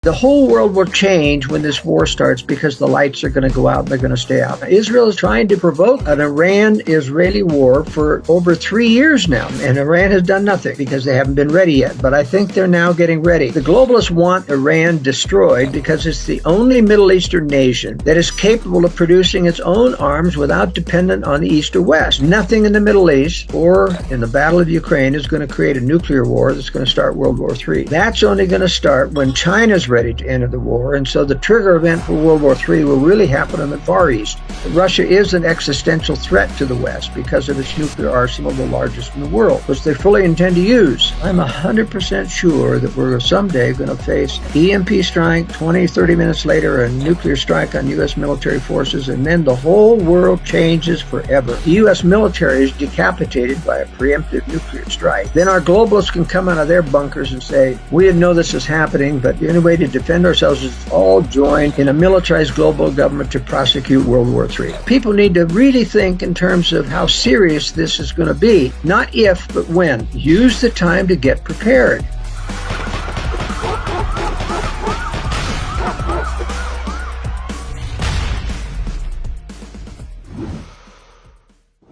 The whole world will change when this war starts because the lights are going to go out and they're going to stay out. Israel is trying to provoke an Iran-Israeli war for over 3 years now, and Iran has done nothing because they haven't been ready yet. But I think they're now getting ready. The globalists want Iran destroyed because it's the only Middle Eastern nation that is capable of producing its own arms without dependent on the East or West. Nothing in the Middle East or in the Battle of Ukraine is going to create a nuclear war that's going to start World War III. That's only going to start when China's ready to enter the war, and so the trigger event for World War III will really happen in the Far East. Russia is an existential threat to the West because of its nuclear arsenal, the largest in the world, which they fully intend to use. I'm 100% sure that we're someday going to face EMP strike, 20, 30 minutes later, a nuclear strike on U.S. military forces, and then the whole world changes forever. The U.S. military is decapitated by a preemptive nuclear strike. Then our globalists can come out of their bunkers and say, we didn't know this was happening, but the only way to defend ourselves is all join in a militarized global government to prosecute World War III. People need to really think in terms of how serious this is going to be. Not if, but when. Use the time to get prepared.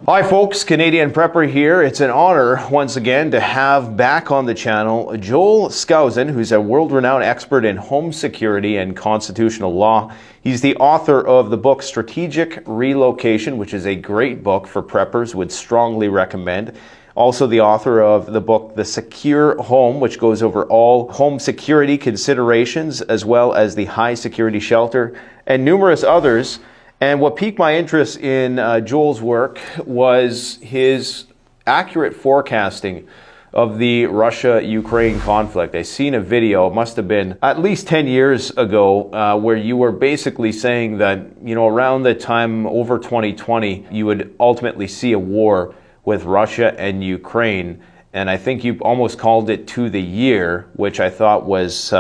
Hi folks, Canadian Prepper here. It's an honor once again to have back on the channel Joel Skousen, who's a world-renowned expert in home security and constitutional law. He's the author of the book Strategic Relocation, which is a great book for preppers, would strongly recommend. Also the author of the book The Secure Home, which goes over all home security considerations, as well as the high security shelter, and numerous others. And what piqued my interest in Joel's work was his accurate forecasting of the Russia-Ukraine conflict. I seen a video, it must have been at least 10 years ago, where you were basically saying that, you know, around the time over 2020, you would ultimately see a war with Russia and Ukraine. And I think you almost called it to the year, which I thought was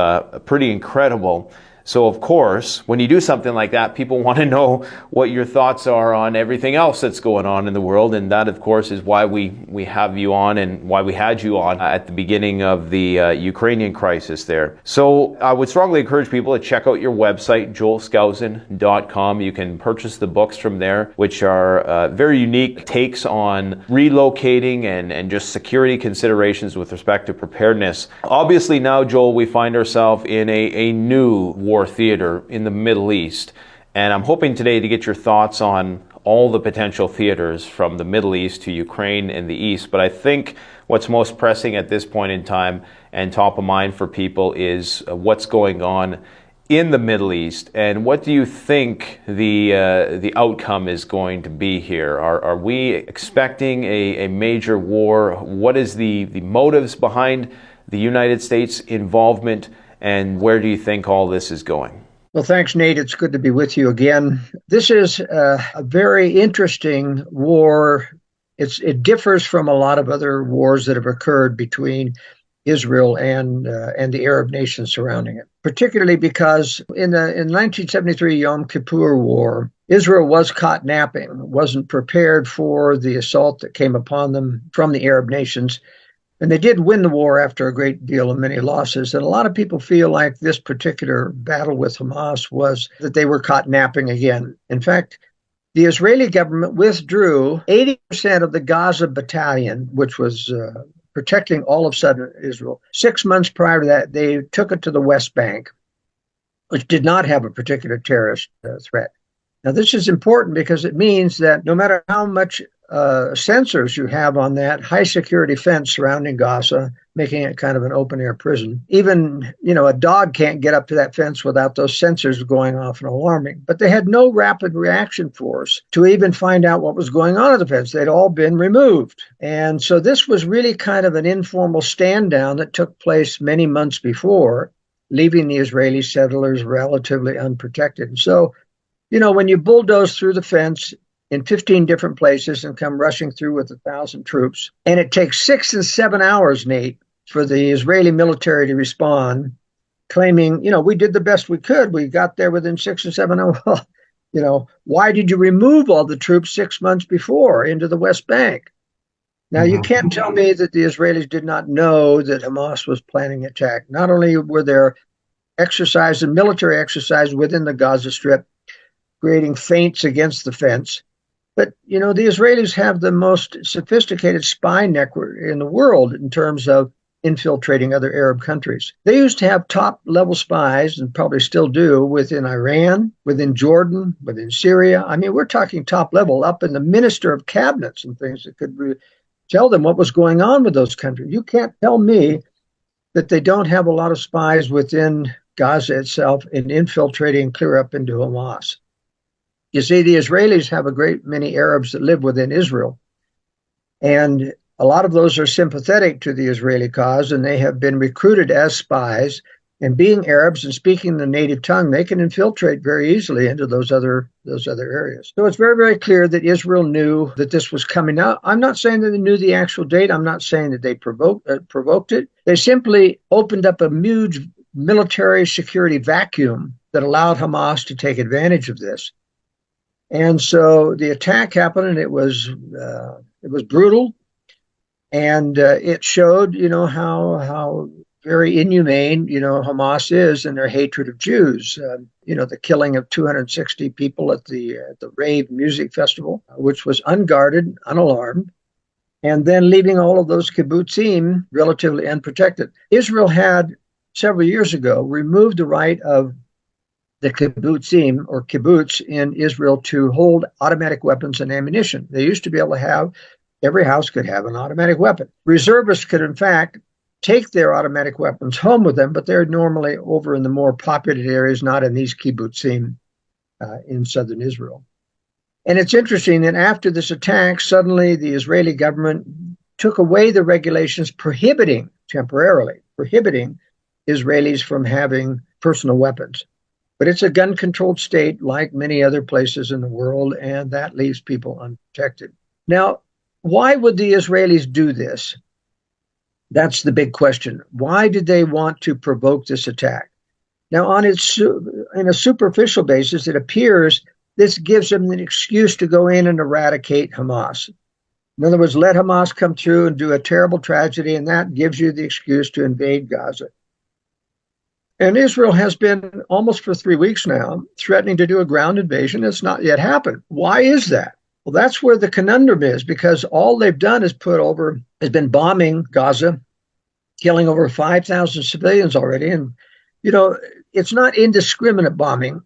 pretty incredible. So of course, when you do something like that, people want to know what your thoughts are on everything else that's going on in the world. And that, of course, is why we have you on and why we had you on at the beginning of the Ukrainian crisis there. So I would strongly encourage people to check out your website, joelskousen.com. You can purchase the books from there, which are very unique takes on relocating and just security considerations with respect to preparedness. Obviously now, Joel, we find ourselves in a new war theater in the Middle East. And I'm hoping today to get your thoughts on all the potential theaters from the Middle East to Ukraine and the East. But I think what's most pressing at this point in time and top of mind for people is what's going on in the Middle East. And what do you think the outcome is going to be here? Are we expecting a major war? What is the motives behind the United States' involvement? And where do you think all this is going? Well, thanks, Nate. It's good to be with you again. This is a very interesting war. It differs from a lot of other wars that have occurred between Israel and the Arab nations surrounding it, particularly because in 1973 Yom Kippur War, Israel was caught napping, wasn't prepared for the assault that came upon them from the Arab nations. And they did win the war after a great deal of many losses. And a lot of people feel like this particular battle with Hamas was that they were caught napping again. In fact, the Israeli government withdrew 80% of the Gaza battalion, which was protecting all of southern Israel. 6 months prior to that, they took it to the West Bank, which did not have a particular terrorist threat. Now, this is important because it means that no matter how much sensors you have on that high security fence surrounding Gaza, making it kind of an open air prison. Even, a dog can't get up to that fence without those sensors going off and alarming. But they had no rapid reaction force to even find out what was going on at the fence. They'd all been removed. And so this was really kind of an informal stand down that took place many months before, leaving the Israeli settlers relatively unprotected. And so, when you bulldoze through the fence in 15 different places and come rushing through with 1,000 troops. And it takes 6 and 7 hours, Nate, for the Israeli military to respond, claiming, we did the best we could. We got there within 6 or 7 hours. Well, why did you remove all the troops 6 months before into the West Bank? Now, you can't tell me that the Israelis did not know that Hamas was planning an attack. Not only were there exercise and military exercise within the Gaza Strip, creating feints against the fence. But, the Israelis have the most sophisticated spy network in the world in terms of infiltrating other Arab countries. They used to have top-level spies, and probably still do, within Iran, within Jordan, within Syria. I mean, we're talking top-level, up in the minister of cabinets and things that could tell them what was going on with those countries. You can't tell me that they don't have a lot of spies within Gaza itself in infiltrating clear up into Hamas. You see, the Israelis have a great many Arabs that live within Israel. And a lot of those are sympathetic to the Israeli cause, and they have been recruited as spies. And being Arabs and speaking the native tongue, they can infiltrate very easily into those other areas. So it's very, very clear that Israel knew that this was coming out. I'm not saying that they knew the actual date. I'm not saying that they provoked it. They simply opened up a huge military security vacuum that allowed Hamas to take advantage of this. And so the attack happened, and it was brutal, and it showed, how very inhumane, Hamas is in their hatred of Jews. The killing of 260 people at the rave music festival, which was unguarded, unalarmed, and then leaving all of those kibbutzim relatively unprotected. Israel had several years ago removed the right of the kibbutzim or kibbutz in Israel to hold automatic weapons and ammunition. They used to be able to have, every house could have an automatic weapon. Reservists could, in fact, take their automatic weapons home with them, but they're normally over in the more populated areas, not in these kibbutzim in southern Israel. And it's interesting that after this attack, suddenly the Israeli government took away the regulations temporarily prohibiting Israelis from having personal weapons. But it's a gun-controlled state like many other places in the world, and that leaves people unprotected. Now, why would the Israelis do this? That's the big question. Why did they want to provoke this attack? Now, in a superficial basis, it appears this gives them an excuse to go in and eradicate Hamas. In other words, let Hamas come through and do a terrible tragedy, and that gives you the excuse to invade Gaza. And Israel has been, almost for 3 weeks now, threatening to do a ground invasion. It's not yet happened. Why is that? Well, that's where the conundrum is, because all they've done is been bombing Gaza, killing over 5,000 civilians already. And, it's not indiscriminate bombing.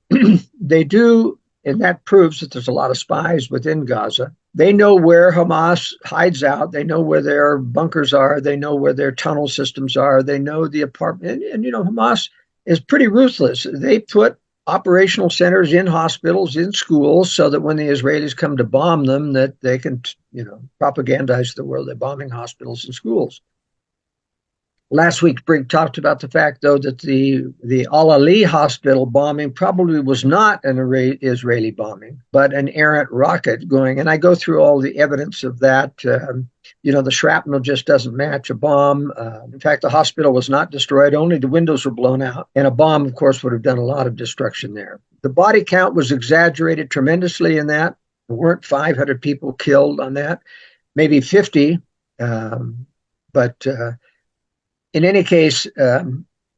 They do, and that proves that there's a lot of spies within Gaza. They know where Hamas hides out. They know where their bunkers are. They know where their tunnel systems are. They know the apartment. And Hamas is pretty ruthless. They put operational centers in hospitals, in schools, so that when the Israelis come to bomb them, that they can, propagandize the world. They're bombing hospitals and schools. Last week, Brigg talked about the fact, though, that the Al-Ali hospital bombing probably was not an Israeli bombing, but an errant rocket going. And I go through all the evidence of that. The shrapnel just doesn't match a bomb. In fact, the hospital was not destroyed. Only the windows were blown out. And a bomb, of course, would have done a lot of destruction there. The body count was exaggerated tremendously in that. There weren't 500 people killed on that, maybe 50. But in any case,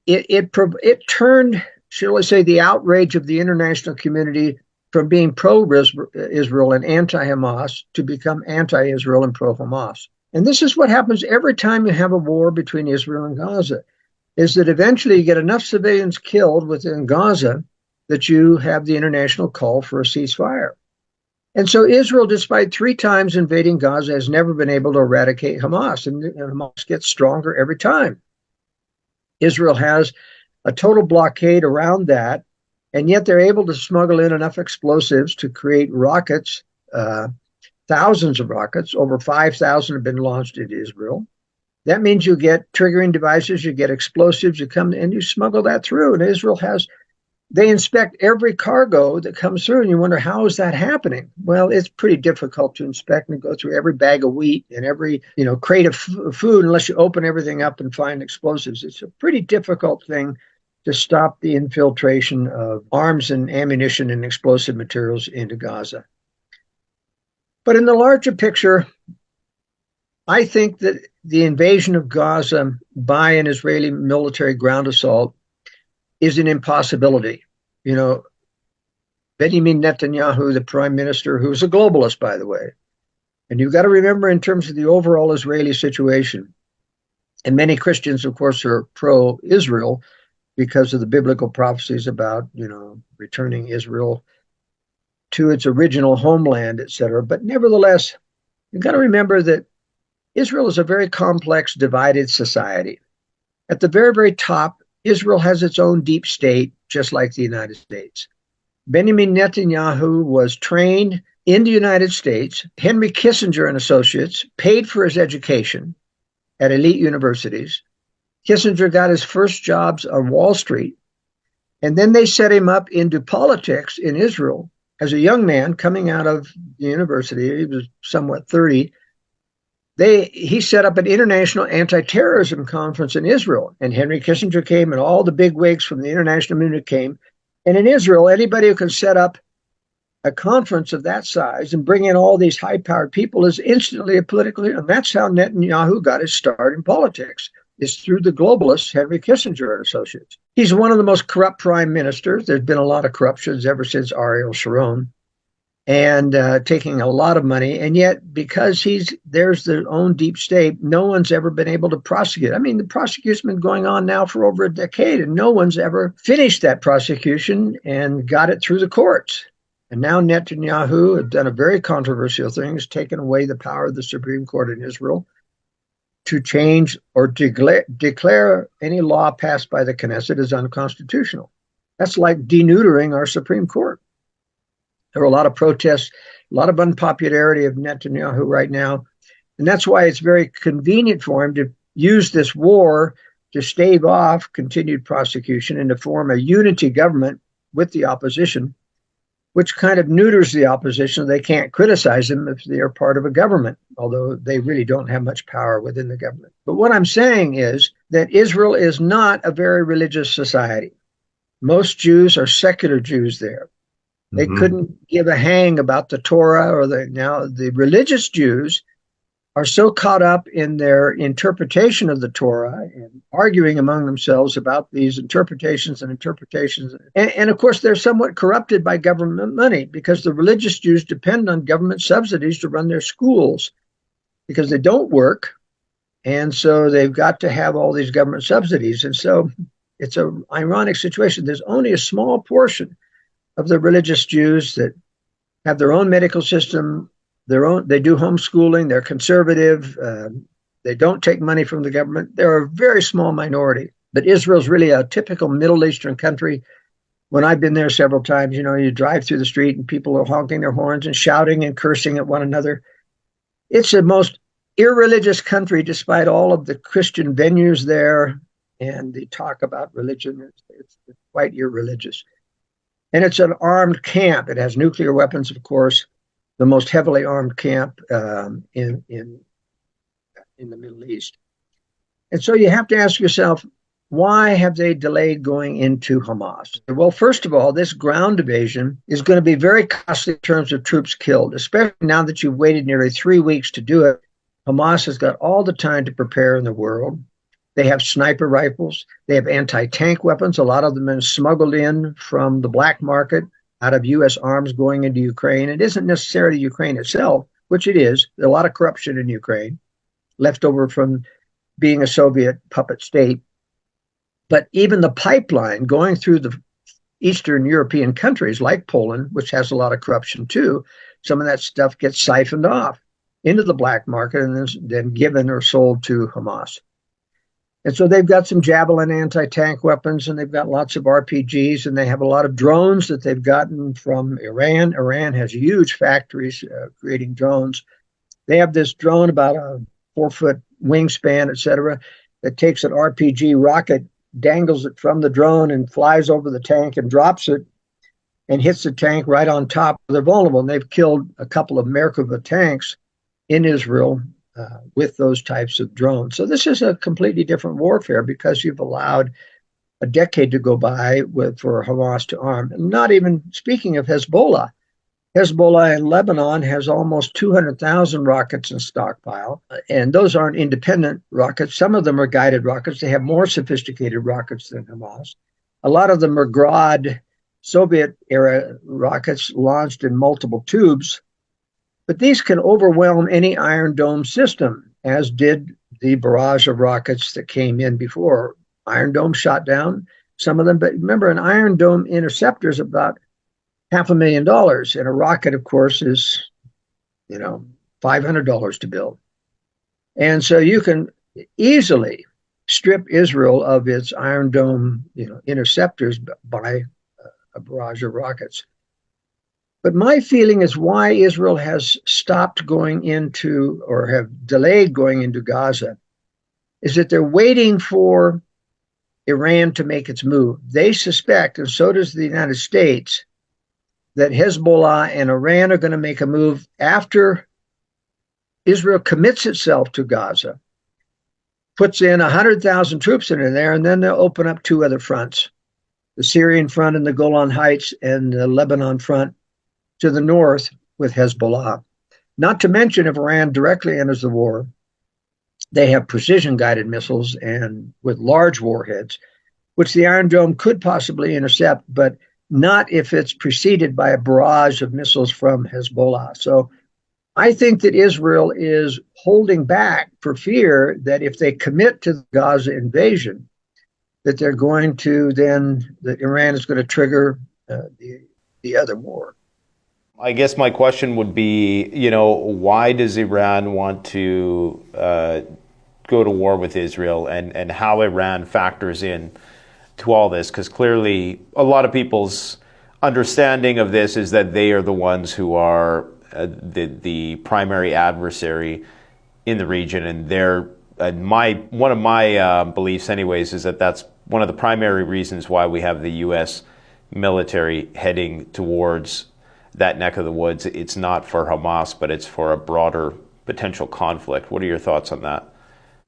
it turned, shall I say, the outrage of the international community from being pro-Israel and anti-Hamas to become anti-Israel and pro-Hamas. And this is what happens every time you have a war between Israel and Gaza, is that eventually you get enough civilians killed within Gaza that you have the international call for a ceasefire. And so Israel, despite 3 times invading Gaza, has never been able to eradicate Hamas, and Hamas gets stronger every time. Israel has a total blockade around that, and yet they're able to smuggle in enough explosives to create rockets, thousands of rockets. Over 5,000 have been launched into Israel. That means you get triggering devices, you get explosives, you come and you smuggle that through. And Israel they inspect every cargo that comes through, and you wonder, how is that happening? Well, it's pretty difficult to inspect and go through every bag of wheat and every crate of food unless you open everything up and find explosives. It's a pretty difficult thing to stop the infiltration of arms and ammunition and explosive materials into Gaza. But in the larger picture, I think that the invasion of Gaza by an Israeli military ground assault is an impossibility. You know, Benjamin Netanyahu, the prime minister, who's a globalist, by the way. And you've got to remember, in terms of the overall Israeli situation, and many Christians, of course, are pro-Israel because of the biblical prophecies about, returning Israel to its original homeland, etc. But nevertheless, you've got to remember that Israel is a very complex, divided society. At the very, very top, Israel has its own deep state, just like the United States. Benjamin Netanyahu was trained in the United States. Henry Kissinger and Associates paid for his education at elite universities. Kissinger got his first jobs on Wall Street, and then they set him up into politics in Israel as a young man coming out of the university. He was somewhat 30. He set up an international anti-terrorism conference in Israel, and Henry Kissinger came, and all the big wigs from the international community came. And in Israel, anybody who can set up a conference of that size and bring in all these high-powered people is instantly a political leader. And that's how Netanyahu got his start in politics, is through the globalists, Henry Kissinger and Associates. He's one of the most corrupt prime ministers. There's been a lot of corruptions ever since Ariel Sharon, and taking a lot of money. And yet, because there's their own deep state, no one's ever been able to prosecute. I mean, the prosecution's been going on now for over a decade, and no one's ever finished that prosecution and got it through the courts. And now Netanyahu has done a very controversial thing, has taken away the power of the Supreme Court in Israel to change or declare any law passed by the Knesset as unconstitutional. That's like deneutering our Supreme Court. There are a lot of protests, a lot of unpopularity of Netanyahu right now. And that's why it's very convenient for him to use this war to stave off continued prosecution and to form a unity government with the opposition, which kind of neuters the opposition. They can't criticize them if they are part of a government, although they really don't have much power within the government. But what I'm saying is that Israel is not a very religious society. Most Jews are secular Jews there. They couldn't give a hang about the Torah now the religious Jews are so caught up in their interpretation of the Torah and arguing among themselves about these interpretations. And of course, they're somewhat corrupted by government money, because the religious Jews depend on government subsidies to run their schools because they don't work. And so they've got to have all these government subsidies. And so it's an ironic situation. There's only a small portion of the religious Jews that have their own medical system, they do homeschooling, they're conservative, they don't take money from the government. They're a very small minority. But Israel's really a typical Middle Eastern country. When I've been there several times, you drive through the street and people are honking their horns and shouting and cursing at one another. It's the most irreligious country, despite all of the Christian venues there and the talk about religion. It's quite irreligious. And it's an armed camp. It has nuclear weapons, of course, the most heavily armed camp in the Middle East. And so you have to ask yourself, why have they delayed going into Hamas? Well, first of all, this ground invasion is going to be very costly in terms of troops killed, especially now that you've waited nearly 3 weeks to do it. Hamas has got all the time to prepare in the world. They have sniper rifles. They have anti-tank weapons. A lot of them are smuggled in from the black market out of U.S. arms going into Ukraine. It isn't necessarily Ukraine itself, which it is. There's a lot of corruption in Ukraine, left over from being a Soviet puppet state. But even the pipeline going through the Eastern European countries like Poland, which has a lot of corruption too, some of that stuff gets siphoned off into the black market and then given or sold to Hamas. And so they've got some Javelin anti-tank weapons, and they've got lots of RPGs, and they have a lot of drones that they've gotten from Iran. Iran has huge factories creating drones. They have this drone about a 4-foot wingspan, etc., that takes an RPG rocket, dangles it from the drone, and flies over the tank and drops it and hits the tank right on top. They're vulnerable, and they've killed a couple of Merkava tanks in Israel with those types of drones. So this is a completely different warfare, because you've allowed a decade to go by for Hamas to arm. And not even speaking of Hezbollah. Hezbollah in Lebanon has almost 200,000 rockets in stockpile, and those aren't independent rockets. Some of them are guided rockets. They have more sophisticated rockets than Hamas. A lot of them are Grad Soviet-era rockets launched in multiple tubes, but these can overwhelm any Iron Dome system, as did the barrage of rockets that came in before. Iron Dome shot down some of them, but remember, an Iron Dome interceptor is about $500,000, and a rocket, of course, is $500 to build. And so you can easily strip Israel of its Iron Dome, interceptors by a barrage of rockets. But my feeling is why Israel has stopped going into or have delayed going into Gaza is that they're waiting for Iran to make its move. They suspect, and so does the United States, that Hezbollah and Iran are going to make a move after Israel commits itself to Gaza, puts in 100,000 troops in there, and then they'll open up two other fronts, the Syrian front in the Golan Heights and the Lebanon front to the north with Hezbollah. Not to mention, if Iran directly enters the war, they have precision-guided missiles and with large warheads, which the Iron Dome could possibly intercept, but not if it's preceded by a barrage of missiles from Hezbollah. So I think that Israel is holding back for fear that if they commit to the Gaza invasion, that they're going to that Iran is going to trigger the other war. I guess my question would be, why does Iran want to go to war with Israel, and how Iran factors in to all this? Because clearly a lot of people's understanding of this is that they are the ones who are the primary adversary in the region, and they're one of my beliefs anyways is that that's one of the primary reasons why we have the U.S. military heading towards that neck of the woods. It's not for Hamas, but it's for a broader potential conflict. What are your thoughts on that?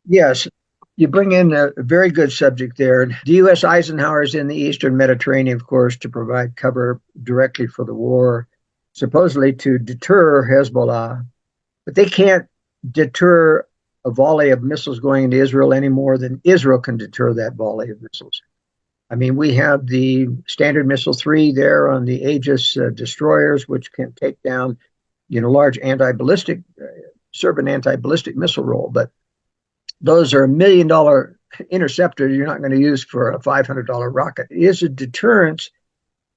Yes, you bring in a very good subject there. The U.S. Eisenhower is in the Eastern Mediterranean, of course, to provide cover directly for the war, supposedly to deter Hezbollah. But they can't deter a volley of missiles going into Israel any more than Israel can deter that volley of missiles. I mean, we have the Standard Missile 3 there on the Aegis destroyers, which can take down, large anti-ballistic, serve an anti-ballistic missile role. But those are $1 million interceptors you're not going to use for a $500 rocket. It is a deterrence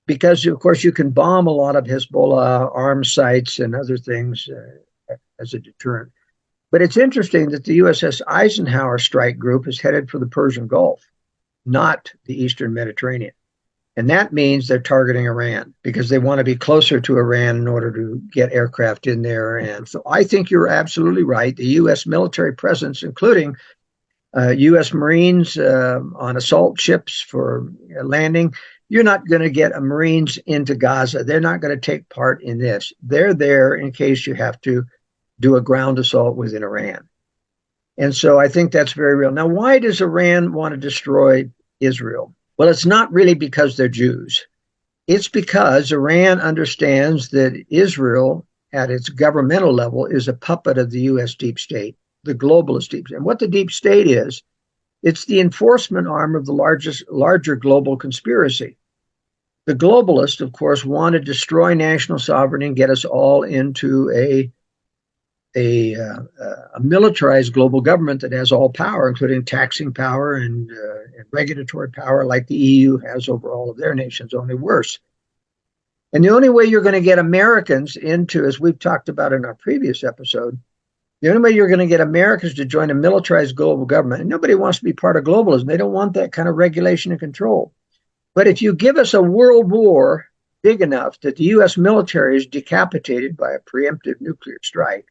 because, of course, you can bomb a lot of Hezbollah arms sites and other things as a deterrent. But it's interesting that the USS Eisenhower strike group is headed for the Persian Gulf, not the Eastern Mediterranean. And that means they're targeting Iran because they want to be closer to Iran in order to get aircraft in there. And so I think you're absolutely right. The U.S. military presence, including U.S. Marines on assault ships for landing, you're not going to get Marines into Gaza. They're not going to take part in this. They're there in case you have to do a ground assault within Iran. And so I think that's very real. Now, why does Iran want to destroy Israel? Well, it's not really because they're Jews. It's because Iran understands that Israel, at its governmental level, is a puppet of the U.S. deep state, the globalist deep state. And what the deep state is, it's the enforcement arm of the larger global conspiracy. The globalists, of course, want to destroy national sovereignty and get us all into a militarized global government that has all power, including taxing power and regulatory power, like the EU has over all of their nations, only worse. And the only way you're going to get Americans into, as we've talked about in our previous episode, the only way you're going to get Americans to join a militarized global government, and nobody wants to be part of globalism. They don't want that kind of regulation and control. But if you give us a world war big enough that the U.S. military is decapitated by a preemptive nuclear strike,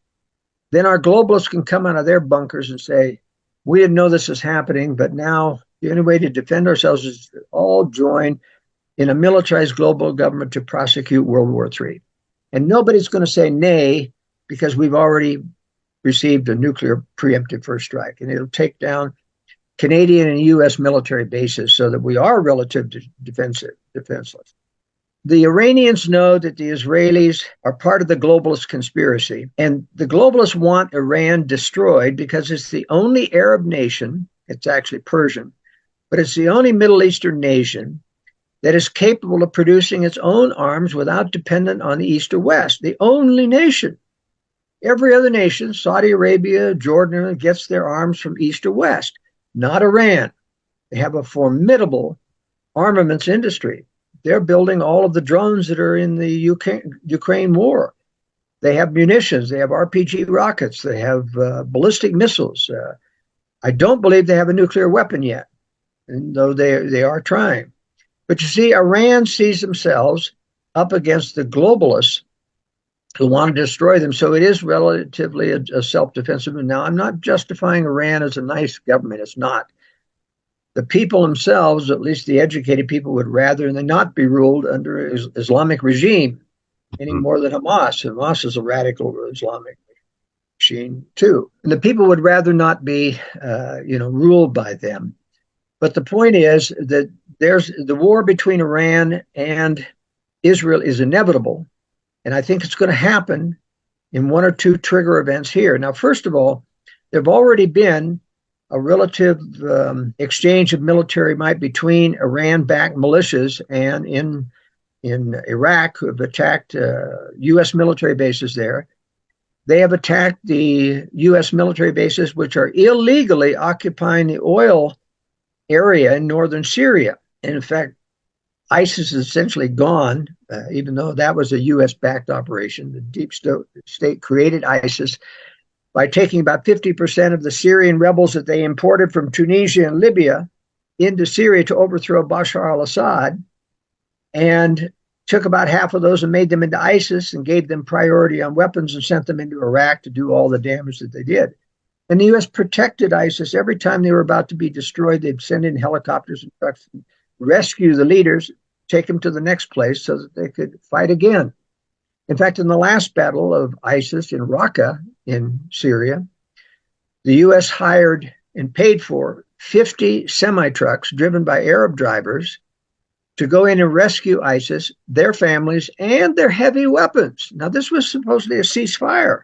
then our globalists can come out of their bunkers and say, we didn't know this was happening, but now the only way to defend ourselves is to all join in a militarized global government to prosecute World War III. And nobody's going to say nay because we've already received a nuclear preemptive first strike. And it'll take down Canadian and U.S. military bases so that we are relatively defenseless. The Iranians know that the Israelis are part of the globalist conspiracy, and the globalists want Iran destroyed because it's the only Arab nation, it's actually Persian, but it's the only Middle Eastern nation that is capable of producing its own arms without dependent on the East or West. The only nation. Every other nation, Saudi Arabia, Jordan, gets their arms from East or West, not Iran. They have a formidable armaments industry. They're building all of the drones that are in the Ukraine war. They have munitions. They have RPG rockets. They have ballistic missiles. I don't believe they have a nuclear weapon yet, though they are trying. But you see, Iran sees themselves up against the globalists who want to destroy them. So it is relatively a self-defensive. Now, I'm not justifying Iran as a nice government. It's not. The people themselves, at least the educated people, would rather they not be ruled under Islamic regime any more than Hamas. Hamas is a radical Islamic machine too. And the people would rather not be, ruled by them. But the point is that there's the war between Iran and Israel is inevitable. And I think it's going to happen in one or two trigger events here. Now, first of all, there have already been a relative exchange of military might between Iran-backed militias and in Iraq, who have attacked U.S. military bases there. They have attacked the U.S. military bases, which are illegally occupying the oil area in northern Syria. And in fact, ISIS is essentially gone, even though that was a U.S.-backed operation. The deep state created ISIS by taking about 50% of the Syrian rebels that they imported from Tunisia and Libya into Syria to overthrow Bashar al-Assad, and took about half of those and made them into ISIS and gave them priority on weapons and sent them into Iraq to do all the damage that they did. And the U.S. protected ISIS. Every time they were about to be destroyed, they'd send in helicopters and trucks and rescue the leaders, take them to the next place so that they could fight again. In fact, in the last battle of ISIS in Raqqa in Syria, the U.S. hired and paid for 50 semi-trucks driven by Arab drivers to go in and rescue ISIS, their families, and their heavy weapons. Now, this was supposedly a ceasefire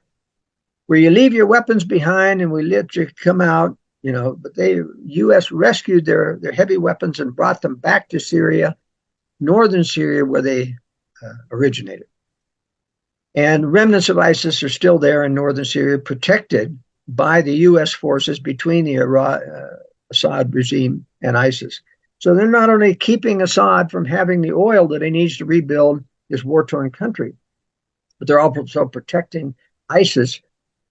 where you leave your weapons behind and we let you come out, but the U.S. rescued their heavy weapons and brought them back to Syria, northern Syria, where they originated. And remnants of ISIS are still there in northern Syria, protected by the U.S. forces between the Assad regime and ISIS. So they're not only keeping Assad from having the oil that he needs to rebuild his war-torn country, but they're also protecting ISIS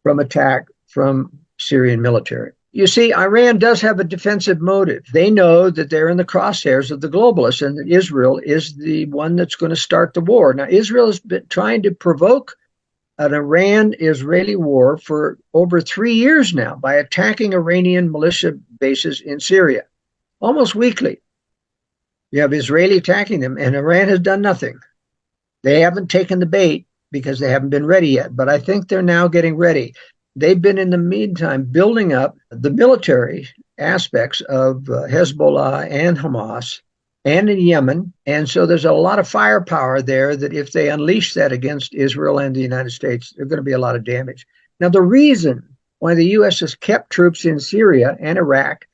from attack from Syrian military. You see, Iran does have a defensive motive. They know that they're in the crosshairs of the globalists and that Israel is the one that's going to start the war. Now, Israel has been trying to provoke an Iran-Israeli war for over 3 years now by attacking Iranian militia bases in Syria, almost weekly. You have Israeli attacking them, and Iran has done nothing. They haven't taken the bait because they haven't been ready yet, but I think they're now getting ready. They've been, in the meantime, building up the military aspects of Hezbollah and Hamas and in Yemen. And so there's a lot of firepower there that if they unleash that against Israel and the United States, there's going to be a lot of damage. Now, the reason why the U.S. has kept troops in Syria and Iraq,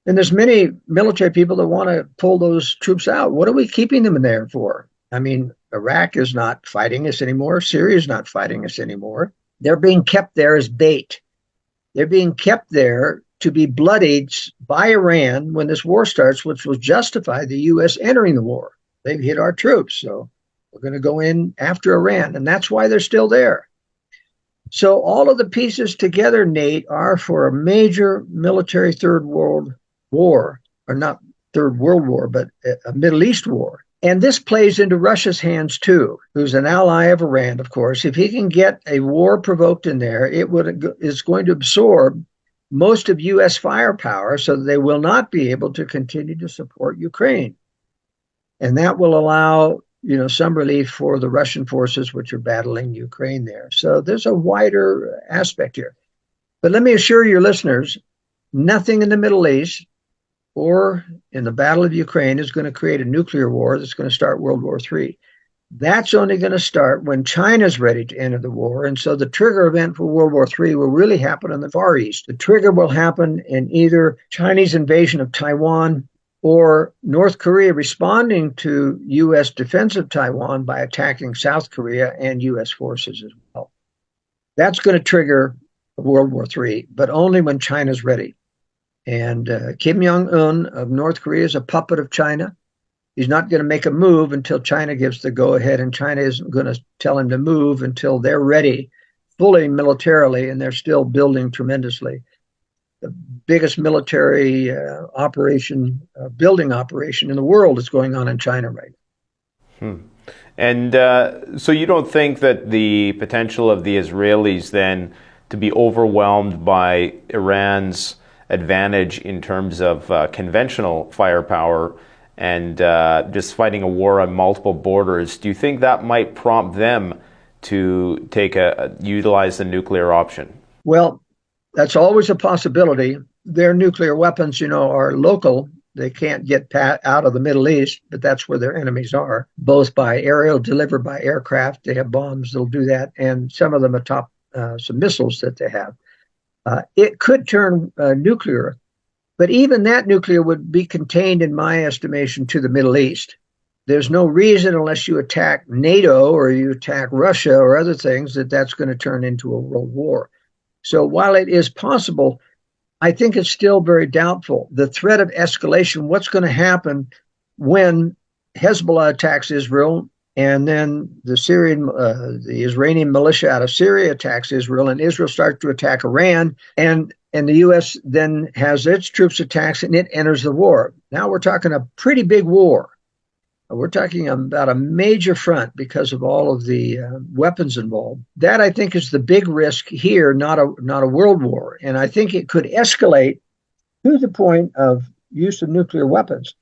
and there's many military people that want to pull those troops out. What are we keeping them in there for? I mean, Iraq is not fighting us anymore. Syria is not fighting us anymore. They're being kept there as bait. They're being kept there to be bloodied by Iran when this war starts, which will justify the U.S. entering the war. They've hit our troops, so we're going to go in after Iran, and that's why they're still there. So all of the pieces together, Nate, are for a major military third world war, or not third world war, but a Middle East war. And this plays into Russia's hands too, who's an ally of Iran, of course. If he can get a war provoked in there, it's going to absorb most of U.S. firepower so that they will not be able to continue to support Ukraine. And that will allow, some relief for the Russian forces which are battling Ukraine there. So there's a wider aspect here. But let me assure your listeners, nothing in the Middle East or in the Battle of Ukraine is going to create a nuclear war that's going to start World War III. That's only going to start when China's ready to enter the war. And so the trigger event for World War III will really happen in the Far East. The trigger will happen in either Chinese invasion of Taiwan or North Korea responding to U.S. defense of Taiwan by attacking South Korea and U.S. forces as well. That's going to trigger World War III, but only when China's ready. And Kim Jong-un of North Korea is a puppet of China. He's not going to make a move until China gives the go-ahead, and China isn't going to tell him to move until they're ready fully militarily, and they're still building tremendously. The biggest military building operation in the world is going on in China right now. And so you don't think that the potential of the Israelis then to be overwhelmed by Iran's advantage in terms of conventional firepower and just fighting a war on multiple borders, do you think that might prompt them to utilize the nuclear option? Well, that's always a possibility. Their nuclear weapons, are local. They can't get out of the Middle East, but that's where their enemies are, both by aerial, delivered by aircraft. They have bombs, they'll do that, and some of them atop some missiles that they have. It could turn nuclear, but even that nuclear would be contained, in my estimation, to the Middle East. There's no reason, unless you attack NATO or you attack Russia or other things, that's going to turn into a world war. So while it is possible, I think it's still very doubtful. The threat of escalation, what's going to happen when Hezbollah attacks Israel, and then the Iranian militia out of Syria attacks Israel, and Israel starts to attack Iran, and the U.S. then has its troops attacks, and it enters the war. Now we're talking a pretty big war. We're talking about a major front because of all of the weapons involved. That, I think, is the big risk here, not a world war. And I think it could escalate to the point of use of nuclear weapons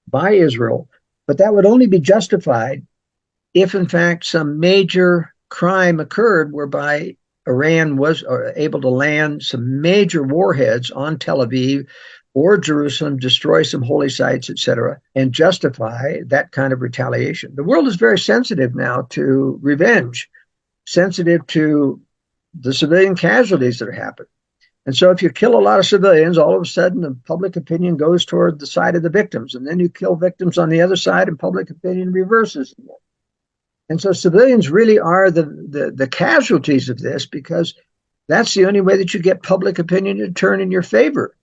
by Israel, but that would only be justified if, in fact, some major crime occurred whereby Iran was able to land some major warheads on Tel Aviv or Jerusalem, destroy some holy sites, etc., and justify that kind of retaliation. The world is very sensitive now to revenge, sensitive to the civilian casualties that are happening. And so if you kill a lot of civilians, all of a sudden the public opinion goes toward the side of the victims, and then you kill victims on the other side and public opinion reverses. And so civilians really are the casualties of this, because that's the only way that you get public opinion to turn in your favor,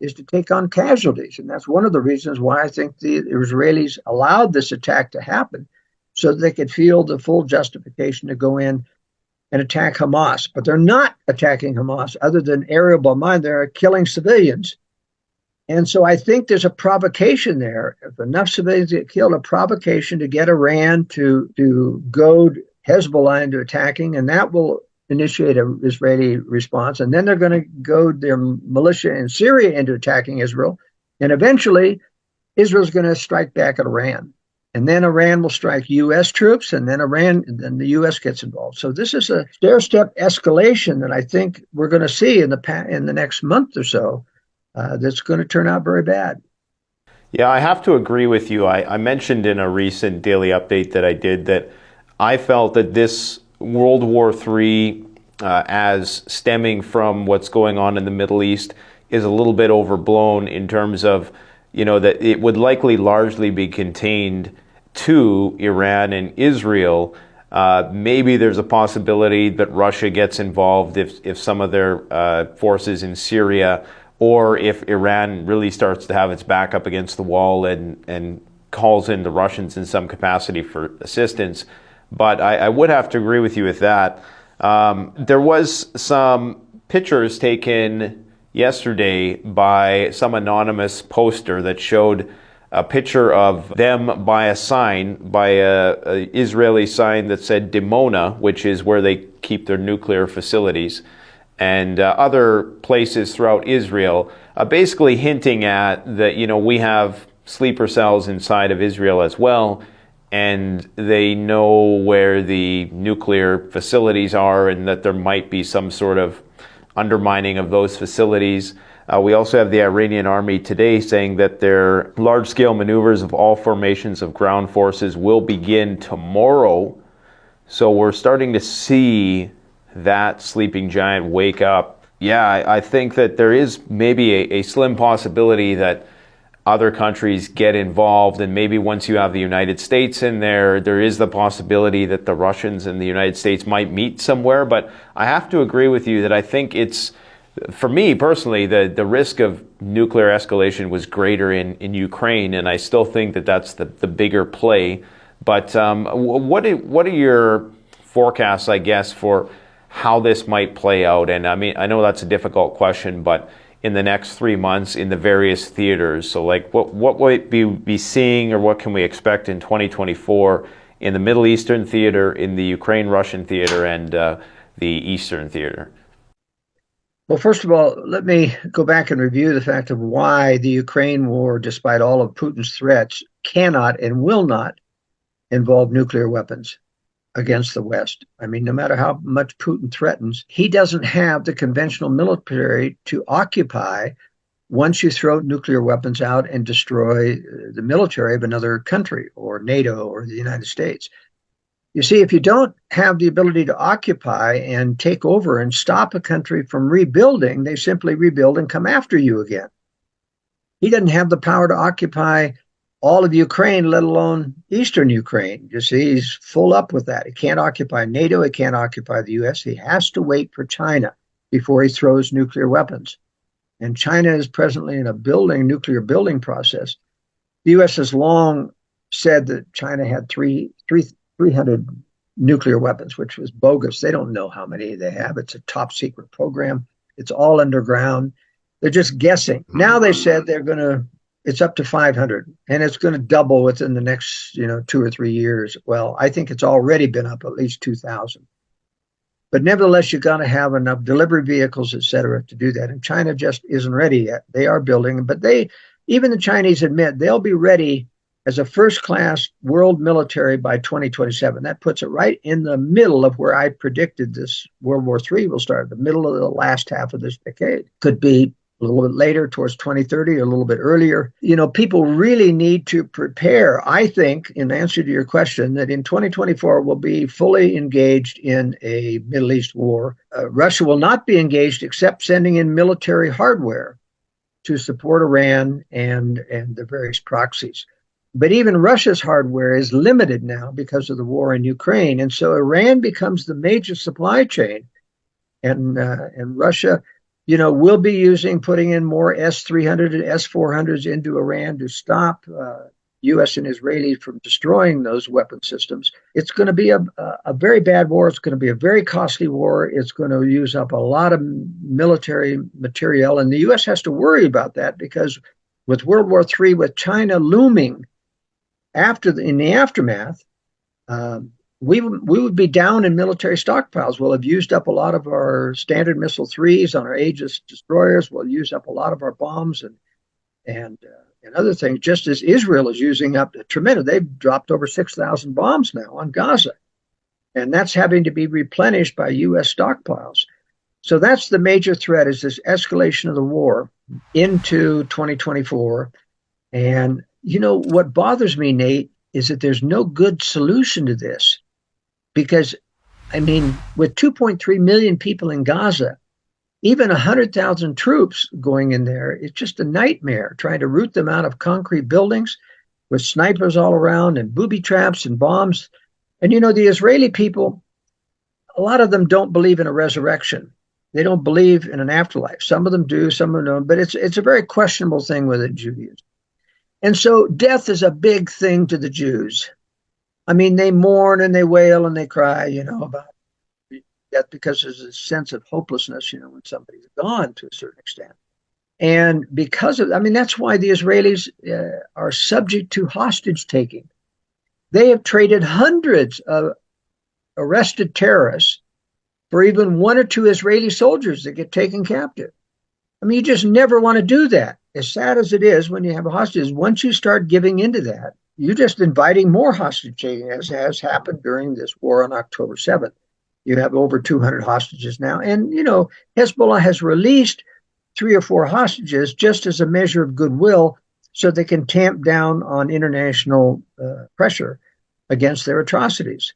is to take on casualties. And that's one of the reasons why I think the Israelis allowed this attack to happen, so that they could feel the full justification to go in and attack Hamas. But they're not attacking Hamas other than aerial bombardment. They're killing civilians. And so I think there's a provocation there. If enough civilians get killed, a provocation to get Iran to goad Hezbollah into attacking, and that will initiate an Israeli response. And then they're going to goad their militia in Syria into attacking Israel. And eventually, Israel's going to strike back at Iran. And then Iran will strike U.S. troops, and then the U.S. gets involved. So this is a stair-step escalation that I think we're going to see in the next month or so. That's going to turn out very bad. Yeah, I have to agree with you. I mentioned in a recent daily update that I did that I felt that this World War III, as stemming from what's going on in the Middle East, is a little bit overblown in terms of, that it would likely largely be contained to Iran and Israel. Maybe there's a possibility that Russia gets involved if some of their forces in Syria, or if Iran really starts to have its back up against the wall and calls in the Russians in some capacity for assistance. But I would have to agree with you with that. There was some pictures taken yesterday by some anonymous poster that showed a picture of them by a Israeli sign that said Dimona, which is where they keep their nuclear facilities, and other places throughout Israel, basically hinting at that, we have sleeper cells inside of Israel as well, and they know where the nuclear facilities are and that there might be some sort of undermining of those facilities. We also have the Iranian army today saying that their large-scale maneuvers of all formations of ground forces will begin tomorrow. So we're starting to see that sleeping giant wake up. Yeah, I think that there is maybe a slim possibility that other countries get involved, and maybe once you have the United States in there, there is the possibility that the Russians and the United States might meet somewhere. But I have to agree with you that I think it's, for me personally, the risk of nuclear escalation was greater in Ukraine, and I still think that that's the bigger play. But what are your forecasts, I guess, for how this might play out? And I mean, I know that's a difficult question, but in the next 3 months in the various theaters, so like what might be seeing, or what can we expect in 2024 in the Middle Eastern theater, in the Ukraine-Russian theater, and the Eastern theater? Well, first of all, let me go back and review the fact of why the Ukraine war, despite all of Putin's threats, cannot and will not involve nuclear weapons against the West. I mean, no matter how much Putin threatens, he doesn't have the conventional military to occupy once you throw nuclear weapons out and destroy the military of another country or NATO or the United States. You see, if you don't have the ability to occupy and take over and stop a country from rebuilding, they simply rebuild and come after you again. He doesn't have the power to occupy all of Ukraine, let alone Eastern Ukraine. You see, he's full up with that. He can't occupy NATO. He can't occupy the U.S. He has to wait for China before he throws nuclear weapons. And China is presently in a nuclear building process. The U.S. has long said that China had 300 nuclear weapons, which was bogus. They don't know how many they have. It's a top secret program. It's all underground. They're just guessing. Now they said it's up to 500, and it's going to double within the next 2 or 3 years. Well, I think it's already been up at least 2,000. But nevertheless, you've got to have enough delivery vehicles, et cetera, to do that. And China just isn't ready yet. They are building, but even the Chinese admit they'll be ready as a first-class world military by 2027. That puts it right in the middle of where I predicted this World War III will start, the middle of the last half of this decade. Could be a little bit later, towards 2030, or a little bit earlier. People really need to prepare. I think, in answer to your question, that in 2024 we'll be fully engaged in a Middle East war. Russia will not be engaged except sending in military hardware to support Iran and the various proxies. But even Russia's hardware is limited now because of the war in Ukraine. And so Iran becomes the major supply chain. And Russia, will be putting in more S-300 and S-400s into Iran to stop U.S. and Israelis from destroying those weapon systems. It's going to be a very bad war. It's going to be a very costly war. It's going to use up a lot of military material. And the U.S. has to worry about that because with World War III, with China looming, in the aftermath, we would be down in military stockpiles. We'll have used up a lot of our Standard Missile 3s on our Aegis destroyers. We'll use up a lot of our bombs and other things, just as Israel is using up a tremendous. They've dropped over 6,000 bombs now on Gaza, and that's having to be replenished by U.S. stockpiles. So that's the major threat, is this escalation of the war into 2024. And what bothers me, Nate, is that there's no good solution to this. Because, with 2.3 million people in Gaza, even 100,000 troops going in there, it's just a nightmare trying to root them out of concrete buildings with snipers all around and booby traps and bombs. And, the Israeli people, a lot of them don't believe in a resurrection. They don't believe in an afterlife. Some of them do, some of them don't. But it's a very questionable thing within Judaism. And so death is a big thing to the Jews. They mourn and they wail and they cry, about death because there's a sense of hopelessness, when somebody's gone to a certain extent. And because of, that's why the Israelis are subject to hostage taking. They have traded hundreds of arrested terrorists for even one or two Israeli soldiers that get taken captive. You just never want to do that. As sad as it is when you have hostages, once you start giving into that, you're just inviting more hostage taking, as has happened during this war on October 7th. You have over 200 hostages now. And, Hezbollah has released 3 or 4 hostages just as a measure of goodwill so they can tamp down on international pressure against their atrocities.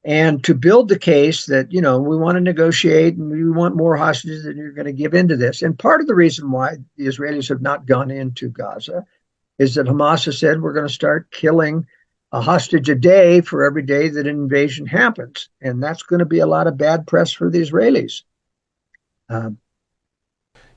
and to build the case that, we want to negotiate and we want more hostages and you're going to give into this. And part of the reason why the Israelis have not gone into Gaza is that Hamas has said we're going to start killing a hostage a day for every day that an invasion happens. And that's going to be a lot of bad press for the Israelis.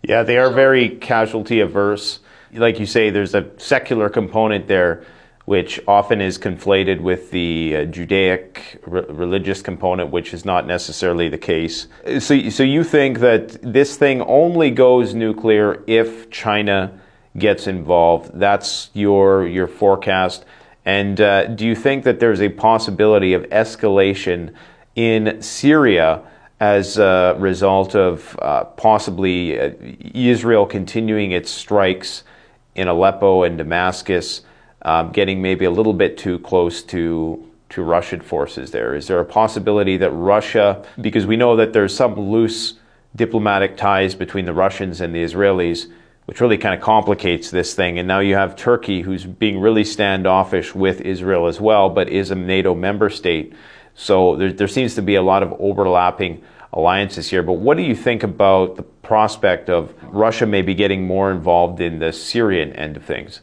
Yeah, they are very casualty averse. Like you say, there's a secular component there, which often is conflated with the Judaic religious component, which is not necessarily the case. So you think that this thing only goes nuclear if China gets involved? That's your forecast. And do you think that there's a possibility of escalation in Syria as a result of possibly Israel continuing its strikes in Aleppo and Damascus, getting maybe a little bit too close to Russian forces there? Is there a possibility that Russia, because we know that there's some loose diplomatic ties between the Russians and the Israelis, which really kind of complicates this thing, and now you have Turkey, who's being really standoffish with Israel as well, but is a NATO member state. So there seems to be a lot of overlapping alliances here. But what do you think about the prospect of Russia maybe getting more involved in the Syrian end of things?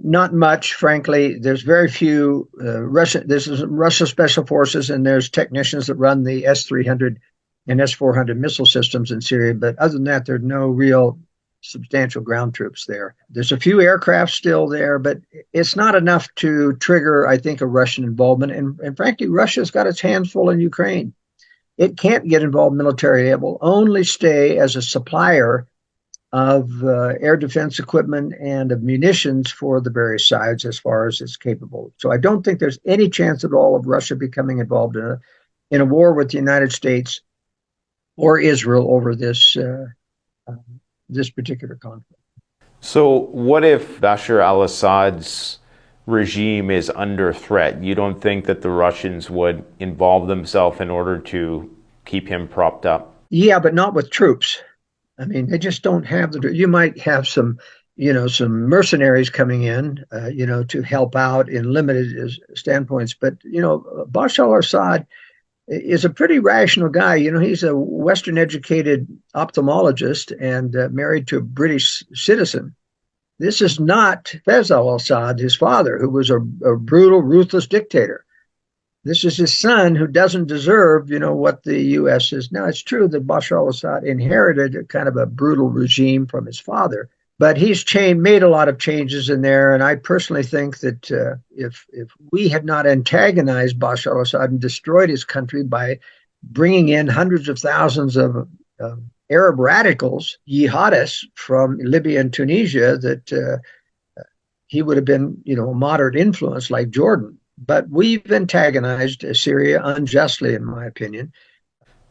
Not much, frankly. There's very few This is Russia Special Forces, and there's technicians that run the S-300 and S-400 missile systems in Syria. But other than that, there's no real substantial ground troops there. There's a few aircraft still there, but it's not enough to trigger, I think, a Russian involvement. And frankly, Russia's got its hands full in Ukraine. It can't get involved militarily. It will only stay as a supplier of air defense equipment and of munitions for the various sides as far as it's capable. So I don't think there's any chance at all of Russia becoming involved in a war with the United States or Israel over this particular conflict. So what if Bashar al-Assad's regime is under threat? You don't think that the Russians would involve themselves in order to keep him propped up? Yeah, but not with troops. I mean, they just don't have you might have some mercenaries coming in, to help out in limited standpoints. But, Bashar al-Assad is a pretty rational guy. He's a Western educated ophthalmologist and married to a British citizen. This is not Fez al-Assad, his father, who was a brutal, ruthless dictator. This is his son who doesn't deserve, what the U.S. is. Now, it's true that Bashar al-Assad inherited a kind of a brutal regime from his father, but he's made a lot of changes in there. And I personally think that if we had not antagonized Bashar al-Assad and destroyed his country by bringing in hundreds of thousands of Arab radicals, jihadists from Libya and Tunisia, that he would have been, a moderate influence like Jordan. But we've antagonized Syria unjustly, in my opinion.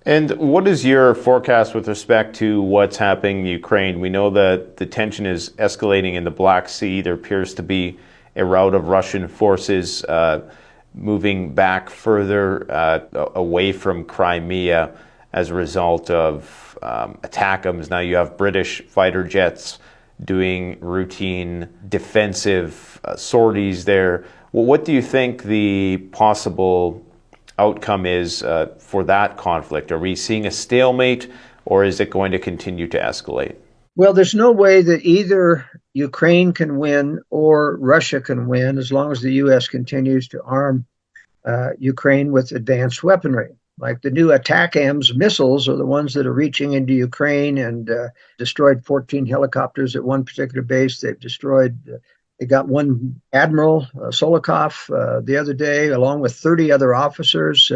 And what is your forecast with respect to what's happening in Ukraine? We know that the tension is escalating in the Black Sea. There appears to be a rout of Russian forces moving back further away from Crimea as a result of ATACMS. Now you have British fighter jets doing routine defensive sorties there. Well, what do you think the possible outcome is for that conflict? Are we seeing a stalemate, or is it going to continue to escalate? Well, there's no way that either Ukraine can win or Russia can win as long as the U.S. continues to arm Ukraine with advanced weaponry. Like the new ATACMS missiles are the ones that are reaching into Ukraine and destroyed 14 helicopters at one particular base. They got one Admiral Solikov the other day, along with 30 other officers.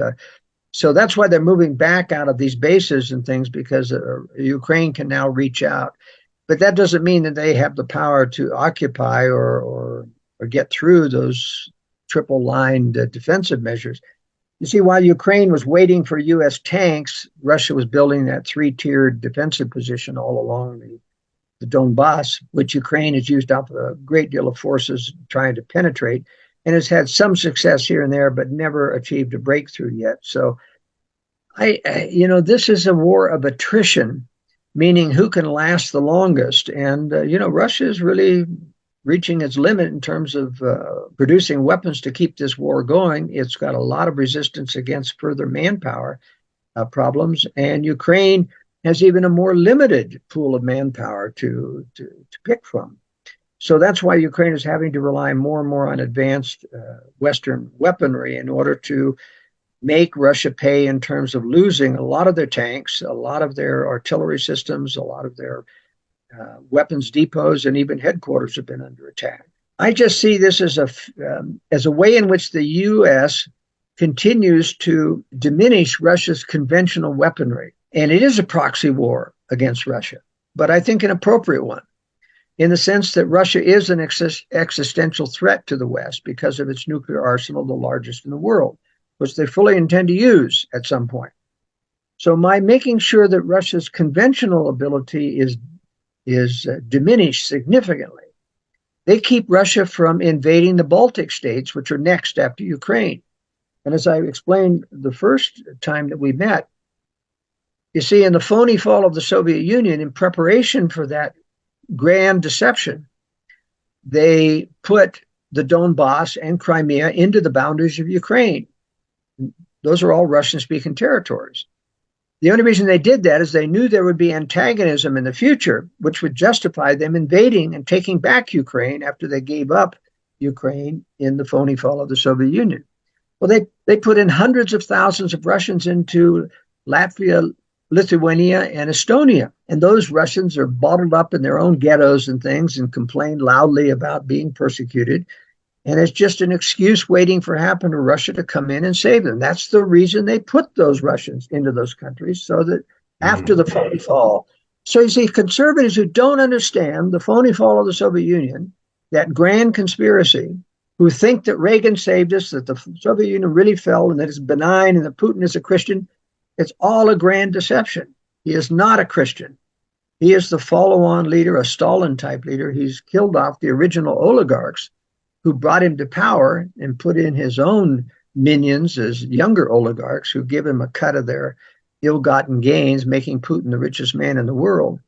So that's why they're moving back out of these bases and things, because Ukraine can now reach out. But that doesn't mean that they have the power to occupy or get through those triple-lined defensive measures. You see, while Ukraine was waiting for U.S. tanks, Russia was building that three-tiered defensive position all along the Donbass, which Ukraine has used up a great deal of forces trying to penetrate, and has had some success here and there, but never achieved a breakthrough yet. So, this is a war of attrition, meaning who can last the longest. And, Russia is really reaching its limit in terms of producing weapons to keep this war going. It's got a lot of resistance against further manpower problems, and Ukraine has even a more limited pool of manpower to pick from. So that's why Ukraine is having to rely more and more on advanced Western weaponry in order to make Russia pay in terms of losing a lot of their tanks, a lot of their artillery systems, a lot of their weapons depots, and even headquarters have been under attack. I just see this as a way in which the U.S. continues to diminish Russia's conventional weaponry. And it is a proxy war against Russia, but I think an appropriate one, in the sense that Russia is an existential threat to the West because of its nuclear arsenal, the largest in the world, which they fully intend to use at some point. So by making sure that Russia's conventional ability is diminished significantly, they keep Russia from invading the Baltic states, which are next after Ukraine. And as I explained the first time that we met, you see, in the phony fall of the Soviet Union, in preparation for that grand deception, they put the Donbass and Crimea into the boundaries of Ukraine. Those are all Russian-speaking territories. The only reason they did that is they knew there would be antagonism in the future, which would justify them invading and taking back Ukraine after they gave up Ukraine in the phony fall of the Soviet Union. Well, they put in hundreds of thousands of Russians into Latvia, Lithuania, and Estonia. And those Russians are bottled up in their own ghettos and things and complain loudly about being persecuted. And it's just an excuse waiting for happen to Russia to come in and save them. That's the reason they put those Russians into those countries, so that after the phony fall. So you see, conservatives who don't understand the phony fall of the Soviet Union, that grand conspiracy, who think that Reagan saved us, that the Soviet Union really fell and that it's benign and that Putin is a Christian, it's all a grand deception. He is not a Christian. He is the follow-on leader, a Stalin-type leader. He's killed off the original oligarchs who brought him to power and put in his own minions as younger oligarchs who give him a cut of their ill-gotten gains, making Putin the richest man in the world.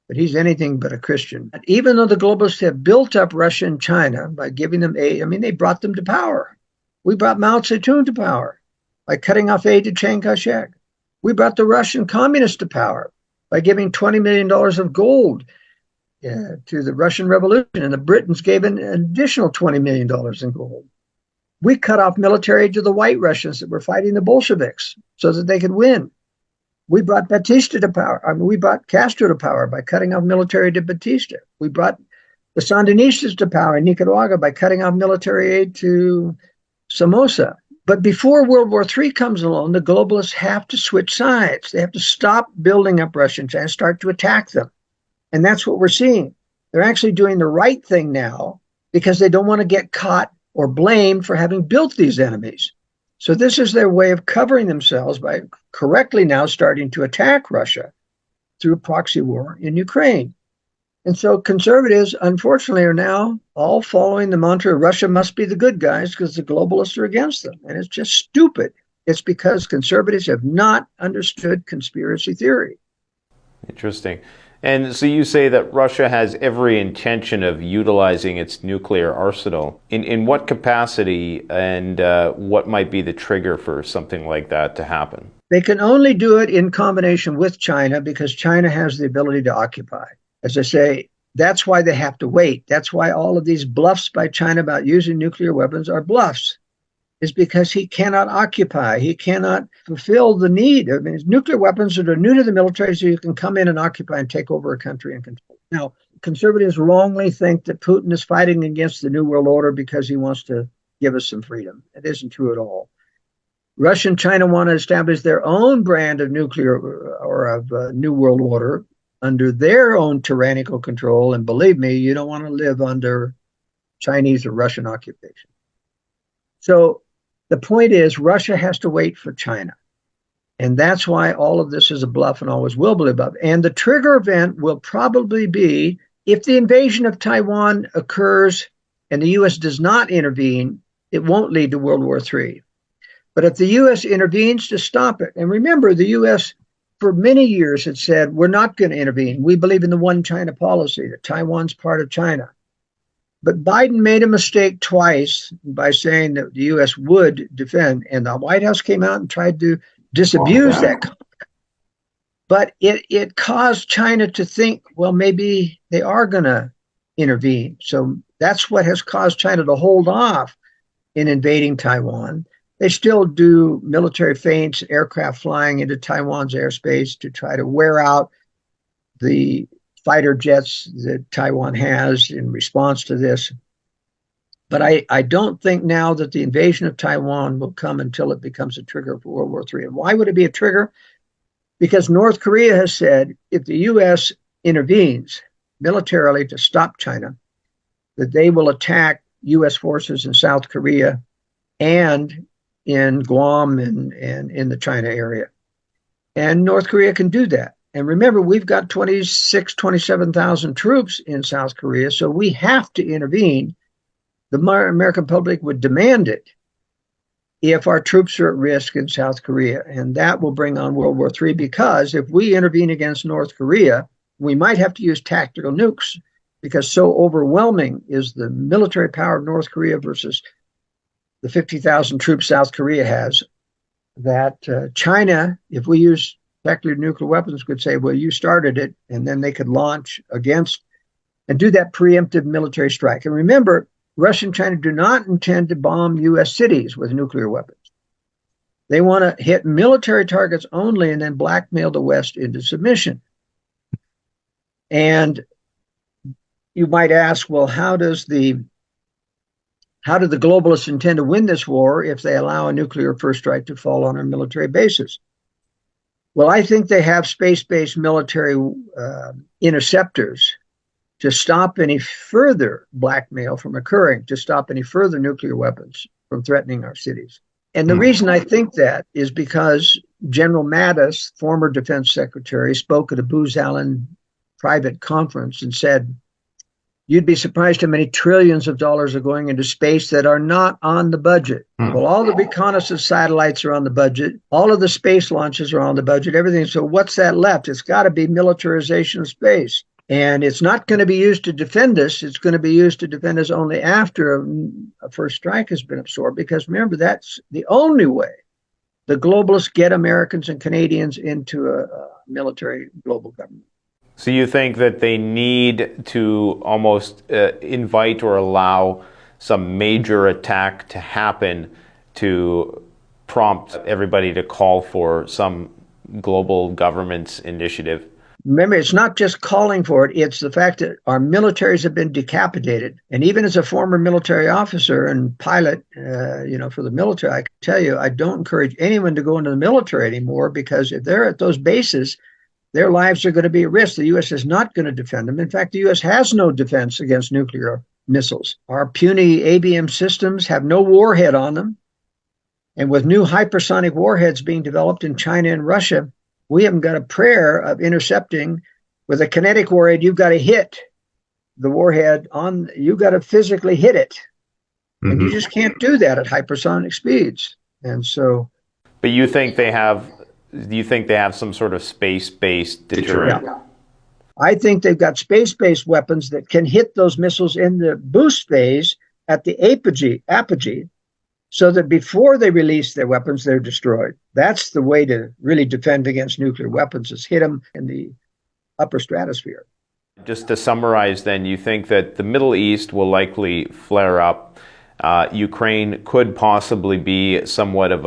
But he's anything but a Christian. Even though the globalists have built up Russia and China by giving them aid, I mean, they brought them to power. We brought Mao Zedong to power by cutting off aid to Chiang Kai-shek. We brought the Russian communists to power by giving $20 million of gold to the Russian Revolution, and the Britons gave an additional $20 million in gold. We cut off military aid to the white Russians that were fighting the Bolsheviks so that they could win. We brought Batista to power. I mean, we brought Castro to power by cutting off military aid to Batista. We brought the Sandinistas to power in Nicaragua by cutting off military aid to Somoza. But before World War III comes along, the globalists have to switch sides. They have to stop building up Russia and China, start to attack them. And that's what we're seeing. They're actually doing the right thing now because they don't want to get caught or blamed for having built these enemies. So this is their way of covering themselves by correctly now starting to attack Russia through a proxy war in Ukraine. And so conservatives, unfortunately, are now all following the mantra, Russia must be the good guys because the globalists are against them. And it's just stupid. It's because conservatives have not understood conspiracy theory. Interesting. And so you say that Russia has every intention of utilizing its nuclear arsenal. In what capacity, and what might be the trigger for something like that to happen? They can only do it in combination with China because China has the ability to occupy. As I say, that's why they have to wait. That's why all of these bluffs by China about using nuclear weapons are bluffs. Is because he cannot occupy. He cannot fulfill the need. I mean, nuclear weapons that are new to the military, so you can come in and occupy and take over a country and control. Now, conservatives wrongly think that Putin is fighting against the New World Order because he wants to give us some freedom. It isn't true at all. Russia and China want to establish their own brand of nuclear or of New World Order under their own tyrannical control. And believe me, you don't want to live under Chinese or Russian occupation. So the point is, Russia has to wait for China. And that's why all of this is a bluff and always will be a bluff. And the trigger event will probably be if the invasion of Taiwan occurs and the U.S. does not intervene, it won't lead to World War III. But if the U.S. intervenes to stop it, and remember, the U.S. for many years had said, we're not going to intervene. We believe in the one China policy, that Taiwan's part of China. But Biden made a mistake twice by saying that the U.S. would defend, and the White House came out and tried to disabuse that. But it caused China to think, well, maybe they are going to intervene. So that's what has caused China to hold off in invading Taiwan. They still do military feints, aircraft flying into Taiwan's airspace to try to wear out the fighter jets that Taiwan has in response to this. But I don't think now that the invasion of Taiwan will come until it becomes a trigger for World War III. And why would it be a trigger? Because North Korea has said if the U.S. intervenes militarily to stop China, that they will attack U.S. forces in South Korea and in Guam and in the China area. And North Korea can do that. And remember, we've got 27,000 troops in South Korea, so we have to intervene. The American public would demand it if our troops are at risk in South Korea. And that will bring on World War III, because if we intervene against North Korea, we might have to use tactical nukes, because so overwhelming is the military power of North Korea versus the 50,000 troops South Korea has, that China, if we use tactical nuclear weapons, could say, well, you started it, and then they could launch against and do that preemptive military strike. And remember, Russia and China do not intend to bomb U.S. cities with nuclear weapons. They want to hit military targets only and then blackmail the West into submission. And you might ask, well, how do the globalists intend to win this war if they allow a nuclear first strike to fall on our military bases? Well, I think they have space-based military interceptors to stop any further blackmail from occurring, to stop any further nuclear weapons from threatening our cities. And the reason I think that is because General Mattis, former defense secretary, spoke at a Booz Allen private conference and said, you'd be surprised how many trillions of dollars are going into space that are not on the budget. Well, all the reconnaissance satellites are on the budget. All of the space launches are on the budget, everything. So what's that left? It's got to be militarization of space. And it's not going to be used to defend us. It's going to be used to defend us only after a first strike has been absorbed. Because remember, that's the only way the globalists get Americans and Canadians into a military global government. So you think that they need to almost invite or allow some major attack to happen to prompt everybody to call for some global government's initiative? Remember, it's not just calling for it. It's the fact that our militaries have been decapitated. And even as a former military officer and pilot, for the military, I can tell you, I don't encourage anyone to go into the military anymore, because if they're at those bases, their lives are going to be at risk. The U.S. is not going to defend them. In fact, the U.S. has no defense against nuclear missiles. Our puny ABM systems have no warhead on them. And with new hypersonic warheads being developed in China and Russia, we haven't got a prayer of intercepting. With a kinetic warhead, you've got to hit the warhead you've got to physically hit it. And you just can't do that at hypersonic speeds. And so. But do you think they have some sort of space-based deterrent? Yeah. I think they've got space-based weapons that can hit those missiles in the boost phase at the apogee, so that before they release their weapons, they're destroyed. That's the way to really defend against nuclear weapons, is hit them in the upper stratosphere. Just to summarize then, you think that the Middle East will likely flare up. Ukraine could possibly be somewhat of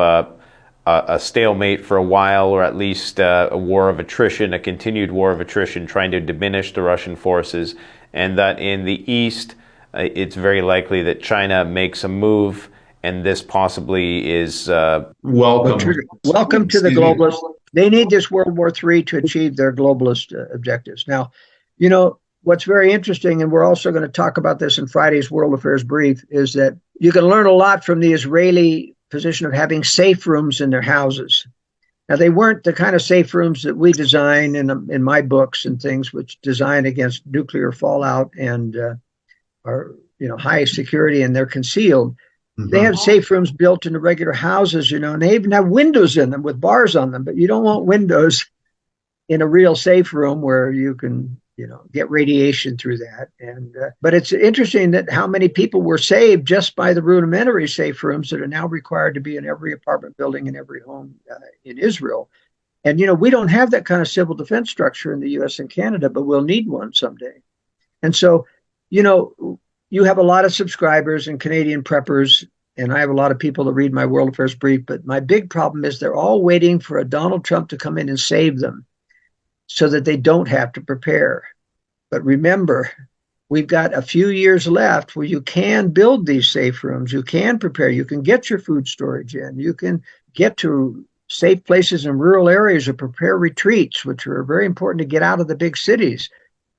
a stalemate for a while, or at least a war of attrition, a continued war of attrition, trying to diminish the Russian forces, and that in the East, it's very likely that China makes a move, and this possibly is... Welcome to the globalists. They need this World War III to achieve their globalist objectives. Now, what's very interesting, and we're also going to talk about this in Friday's World Affairs Brief, is that you can learn a lot from the Israeli position of having safe rooms in their houses. Now, they weren't the kind of safe rooms that we design in my books and things, which design against nuclear fallout and are high security, and they're concealed. They have safe rooms built into regular houses, and they even have windows in them with bars on them. But you don't want windows in a real safe room where you can, get radiation through that. And but it's interesting that how many people were saved just by the rudimentary safe rooms that are now required to be in every apartment building in every home in Israel. And we don't have that kind of civil defense structure in the U.S. and Canada, but we'll need one someday. And so, you have a lot of subscribers and Canadian preppers, and I have a lot of people that read my World Affairs Brief. But my big problem is they're all waiting for a Donald Trump to come in and save them, so that they don't have to prepare. But remember, we've got a few years left where you can build these safe rooms. You can prepare. You can get your food storage in. You can get to safe places in rural areas or prepare retreats, which are very important to get out of the big cities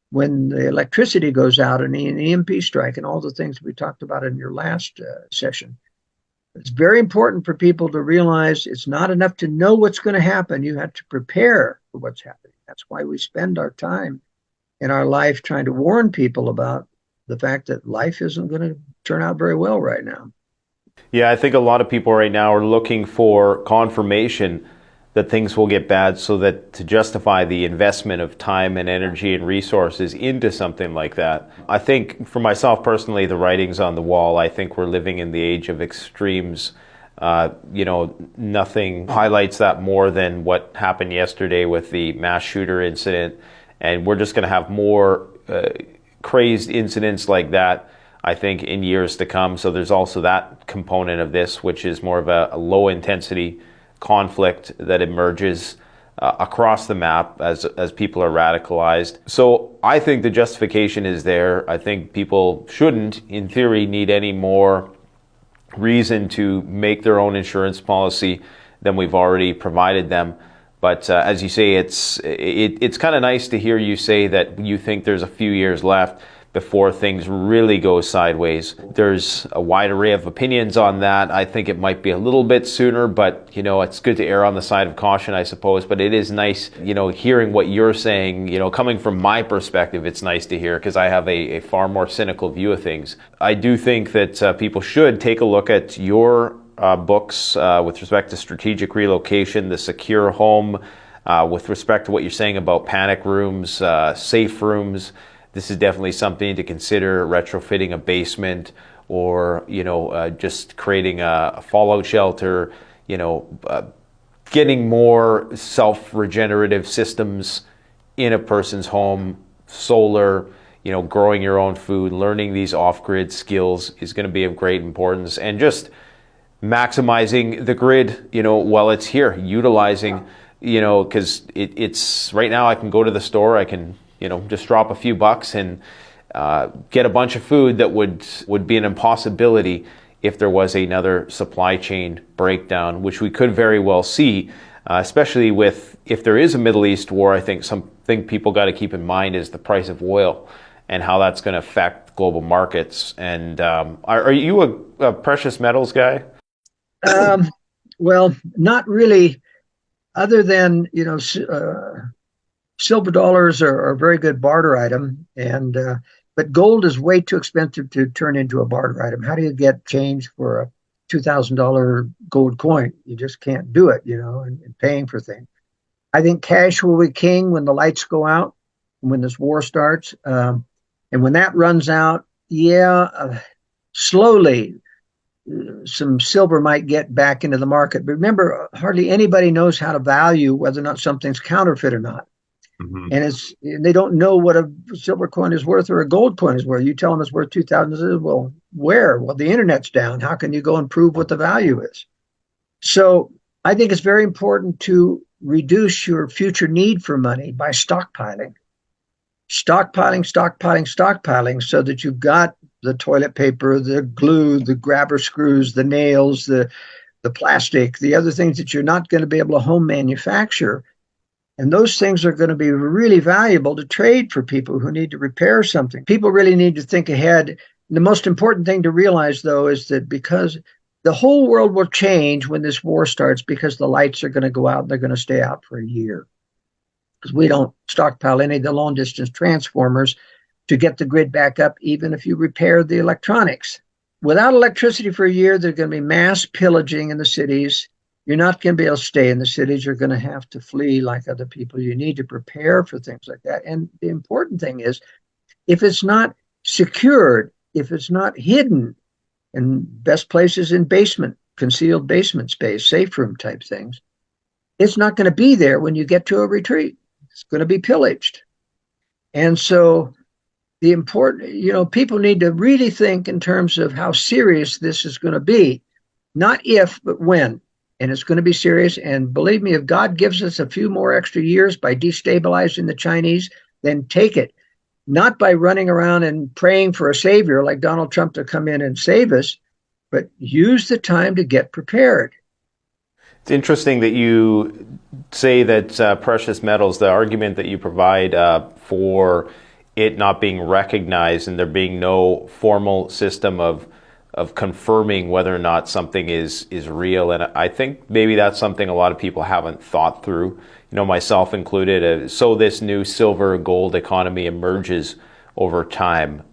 when the electricity goes out and an EMP strike and all the things we talked about in your last session. It's very important for people to realize it's not enough to know what's going to happen. You have to prepare for what's happening. That's why we spend our time in our life trying to warn people about the fact that life isn't going to turn out very well right now. Yeah, I think a lot of people right now are looking for confirmation that things will get bad, so that to justify the investment of time and energy and resources into something like that. I think for myself personally, the writing's on the wall. I think we're living in the age of extremes. Nothing highlights that more than what happened yesterday with the mass shooter incident. And we're just going to have more crazed incidents like that, I think, in years to come. So there's also that component of this, which is more of a low intensity conflict that emerges across the map as people are radicalized. So I think the justification is there. I think people shouldn't, in theory, need any more reason to make their own insurance policy than we've already provided them. But as you say, it's kind of nice to hear you say that you think there's a few years left before things really go sideways. There's a wide array of opinions on that. I think it might be a little bit sooner, but it's good to err on the side of caution, I suppose. But it is nice, hearing what you're saying, coming from my perspective, it's nice to hear, because I have a far more cynical view of things. I do think that people should take a look at your books with respect to strategic relocation, the secure home, with respect to what you're saying about panic rooms, safe rooms. This is definitely something to consider, retrofitting a basement, or just creating a fallout shelter, getting more self-regenerative systems in a person's home, solar, growing your own food, learning these off-grid skills is going to be of great importance. And just maximizing the grid, while it's here, utilizing, because it's right now I can go to the store, I can just drop a few bucks and get a bunch of food that would be an impossibility if there was another supply chain breakdown, which we could very well see, especially if there is a Middle East war. I think something people got to keep in mind is the price of oil and how that's going to affect global markets. And are you a precious metals guy? Well, not really, other than, silver dollars are a very good barter item, but gold is way too expensive to turn into a barter item. How do you get change for a $2,000 gold coin? You just can't do it, and paying for things. I think cash will be king when the lights go out, when this war starts. And when that runs out, slowly some silver might get back into the market. But remember, hardly anybody knows how to value whether or not something's counterfeit or not. Mm-hmm. And they don't know what a silver coin is worth or a gold coin is worth. You tell them it's worth 2,000. Well, where? Well, the internet's down. How can you go and prove what the value is? So I think it's very important to reduce your future need for money by stockpiling, so that you've got the toilet paper, the glue, the grabber screws, the nails, the plastic, the other things that you're not going to be able to home manufacture. And those things are going to be really valuable to trade for people who need to repair something. People really need to think ahead. The most important thing to realize, though, is that because the whole world will change when this war starts, because the lights are going to go out and they're going to stay out for a year. Because we don't stockpile any of the long distance transformers to get the grid back up, even if you repair the electronics. Without electricity for a year, there's going to be mass pillaging in the cities. You're not going to be able to stay in the cities. You're going to have to flee like other people. You need to prepare for things like that. And the important thing is, if it's not secured, if it's not hidden, and best places in basement, concealed basement space, safe room type things, it's not going to be there when you get to a retreat. It's going to be pillaged. And so the important, people need to really think in terms of how serious this is going to be, not if, but when. And it's going to be serious. And believe me, if God gives us a few more extra years by destabilizing the Chinese, then take it. Not by running around and praying for a savior like Donald Trump to come in and save us, but use the time to get prepared. It's interesting that you say that precious metals, the argument that you provide for it not being recognized and there being no formal system of confirming whether or not something is real. And I think maybe that's something a lot of people haven't thought through, myself included. So this new silver gold economy emerges over time.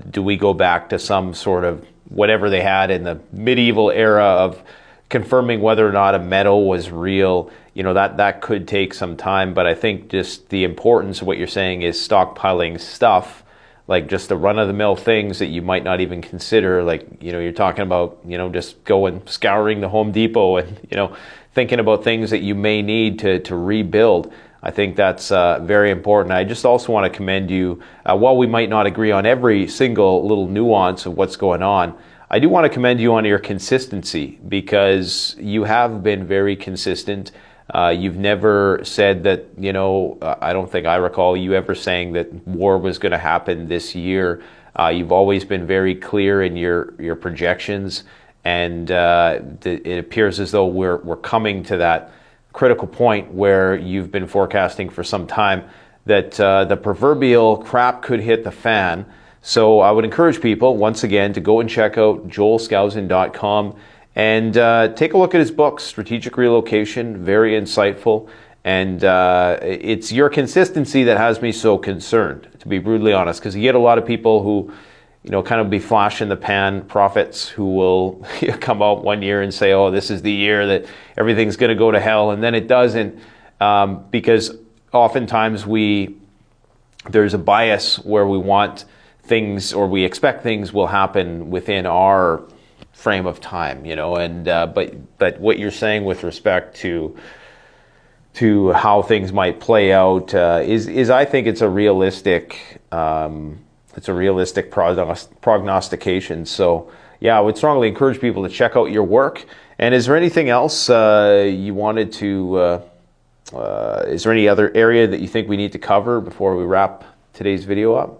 Do we go back to some sort of whatever they had in the medieval era of confirming whether or not a metal was real? That could take some time, but I think just the importance of what you're saying is stockpiling stuff, like just the run-of-the-mill things that you might not even consider, like, you're talking about, just going scouring the Home Depot and, thinking about things that you may need to rebuild. I think that's very important. I just also want to commend you, while we might not agree on every single little nuance of what's going on, I do want to commend you on your consistency, because you have been very consistent. You've never said that, I don't think I recall you ever saying that war was going to happen this year. You've always been very clear in your projections, and it appears as though we're coming to that critical point where you've been forecasting for some time that the proverbial crap could hit the fan. So I would encourage people, once again, to go and check out joelskousen.com and take a look at his book, Strategic Relocation, very insightful. And it's your consistency that has me so concerned, to be brutally honest, because you get a lot of people who, kind of be flash in the pan prophets who will come out one year and say, oh, this is the year that everything's going to go to hell. And then it doesn't, because oftentimes there's a bias where we want things, or we expect things will happen within our frame of time, and but what you're saying with respect to how things might play out is I think it's a realistic prognostication. So yeah, I would strongly encourage people to check out your work. And is there anything else you wanted to? Is there any other area that you think we need to cover before we wrap today's video up?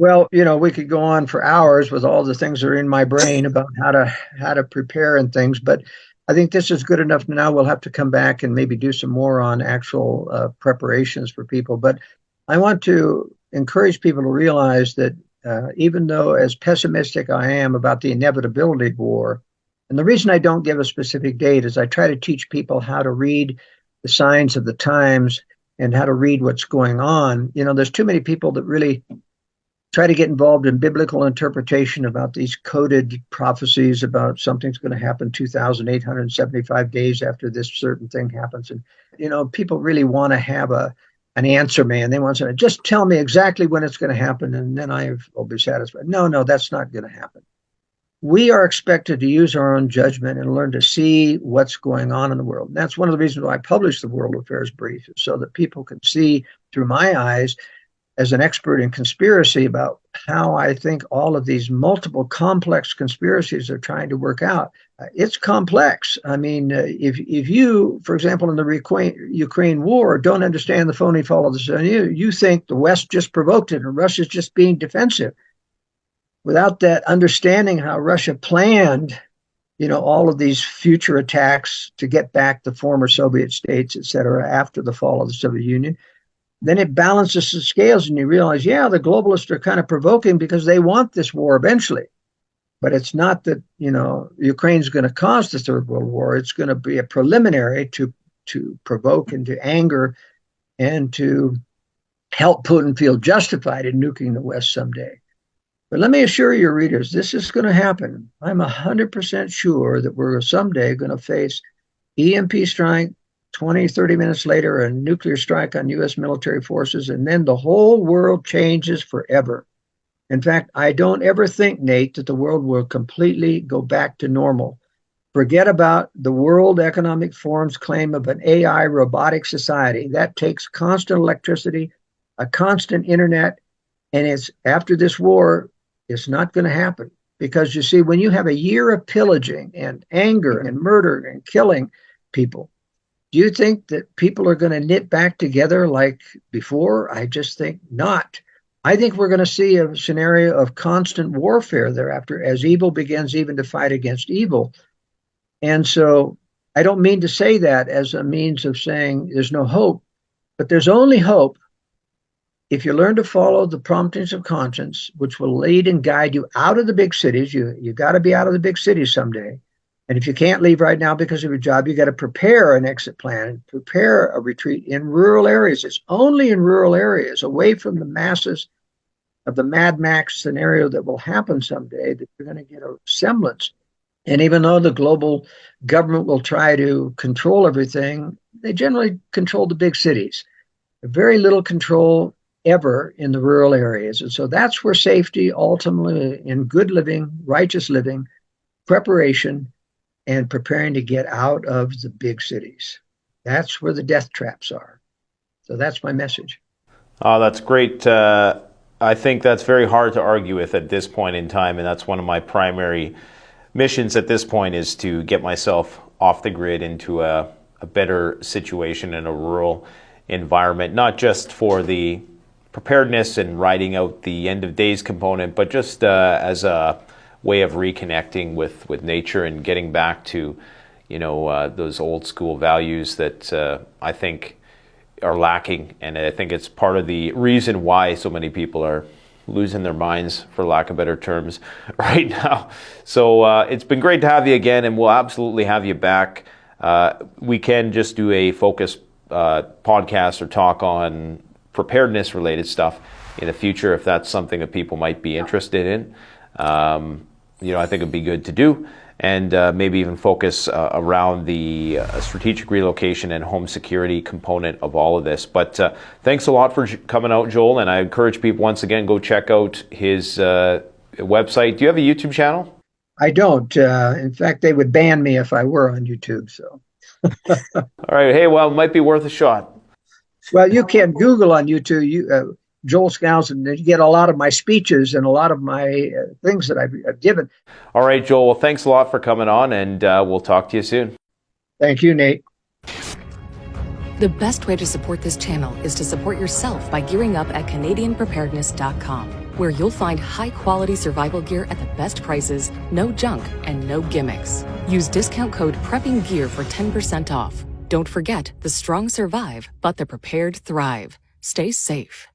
Well, we could go on for hours with all the things that are in my brain about how to prepare and things, but I think this is good enough. Now we'll have to come back and maybe do some more on actual preparations for people. But I want to encourage people to realize that even though as pessimistic I am about the inevitability of war, and the reason I don't give a specific date is I try to teach people how to read the signs of the times and how to read what's going on. There's too many people that really try to get involved in biblical interpretation about these coded prophecies about something's going to happen 2,875 days after this certain thing happens. And, people really want to have an answer, man. They want to just tell me exactly when it's going to happen, and then I'll be satisfied. No, that's not going to happen. We are expected to use our own judgment and learn to see what's going on in the world. And that's one of the reasons why I published the World Affairs Brief, so that people can see through my eyes as an expert in conspiracy about how I think all of these multiple complex conspiracies are trying to work out. It's complex. I mean, if you, for example, in the Ukraine war, don't understand the phony follow the sun, you think the West just provoked it and Russia's just being defensive. Without that understanding how Russia planned, all of these future attacks to get back the former Soviet states, et cetera, after the fall of the Soviet Union, then it balances the scales and you realize, yeah, the globalists are kind of provoking because they want this war eventually. But it's not that, Ukraine's going to cause the Third World War. It's going to be a preliminary to provoke and to anger and to help Putin feel justified in nuking the West someday. But let me assure your readers, this is going to happen. I'm 100% sure that we're someday going to face EMP strike, 20, 30 minutes later, a nuclear strike on U.S. military forces, and then the whole world changes forever. In fact, I don't ever think, Nate, that the world will completely go back to normal. Forget about the World Economic Forum's claim of an AI robotic society. That takes constant electricity, a constant internet, and it's after this war, it's not going to happen. Because you see, when you have a year of pillaging and anger and murder and killing people, do you think that people are going to knit back together like before? I just think not. I think we're going to see a scenario of constant warfare thereafter as evil begins even to fight against evil. And so I don't mean to say that as a means of saying there's no hope, but there's only hope if you learn to follow the promptings of conscience, which will lead and guide you out of the big cities. You got to be out of the big cities someday. And if you can't leave right now because of your job, you got to prepare an exit plan and prepare a retreat in rural areas. It's only in rural areas, away from the masses of the Mad Max scenario that will happen someday, that you're going to get a semblance. And even though the global government will try to control everything, they generally control the big cities. Very little control ever in the rural areas. And so that's where safety, ultimately, in good living, righteous living, preparation, and preparing to get out of the big cities. That's where the death traps are. So that's my message. Oh, that's great. I think that's very hard to argue with at this point in time, and that's one of my primary missions at this point, is to get myself off the grid into a better situation in a rural environment, not just for the preparedness and riding out the end of days component, but just as a way of reconnecting with nature and getting back to, those old school values that I think are lacking. And I think it's part of the reason why so many people are losing their minds, for lack of better terms, right now. So it's been great to have you again, and we'll absolutely have you back. We can just do a focus podcast or talk on preparedness related stuff in the future if that's something that people might be interested in. I think it'd be good to do, and maybe even focus around the strategic relocation and home security component of all of this. But thanks a lot for coming out, Joel, and I encourage people, once again, go check out his website. Do you have a YouTube channel? I don't. In fact, they would ban me if I were on YouTube. So. All right. Hey, well, it might be worth a shot. Well, you can Google on YouTube, Joel Skousen, and you get a lot of my speeches and a lot of my things that I've given. All right, Joel. Well, thanks a lot for coming on, and we'll talk to you soon. Thank you, Nate. The best way to support this channel is to support yourself by gearing up at CanadianPreparedness.com, where you'll find high-quality survival gear at the best prices, no junk, and no gimmicks. Use discount code PREPPINGGEAR for 10% off. Don't forget, the strong survive, but the prepared thrive. Stay safe.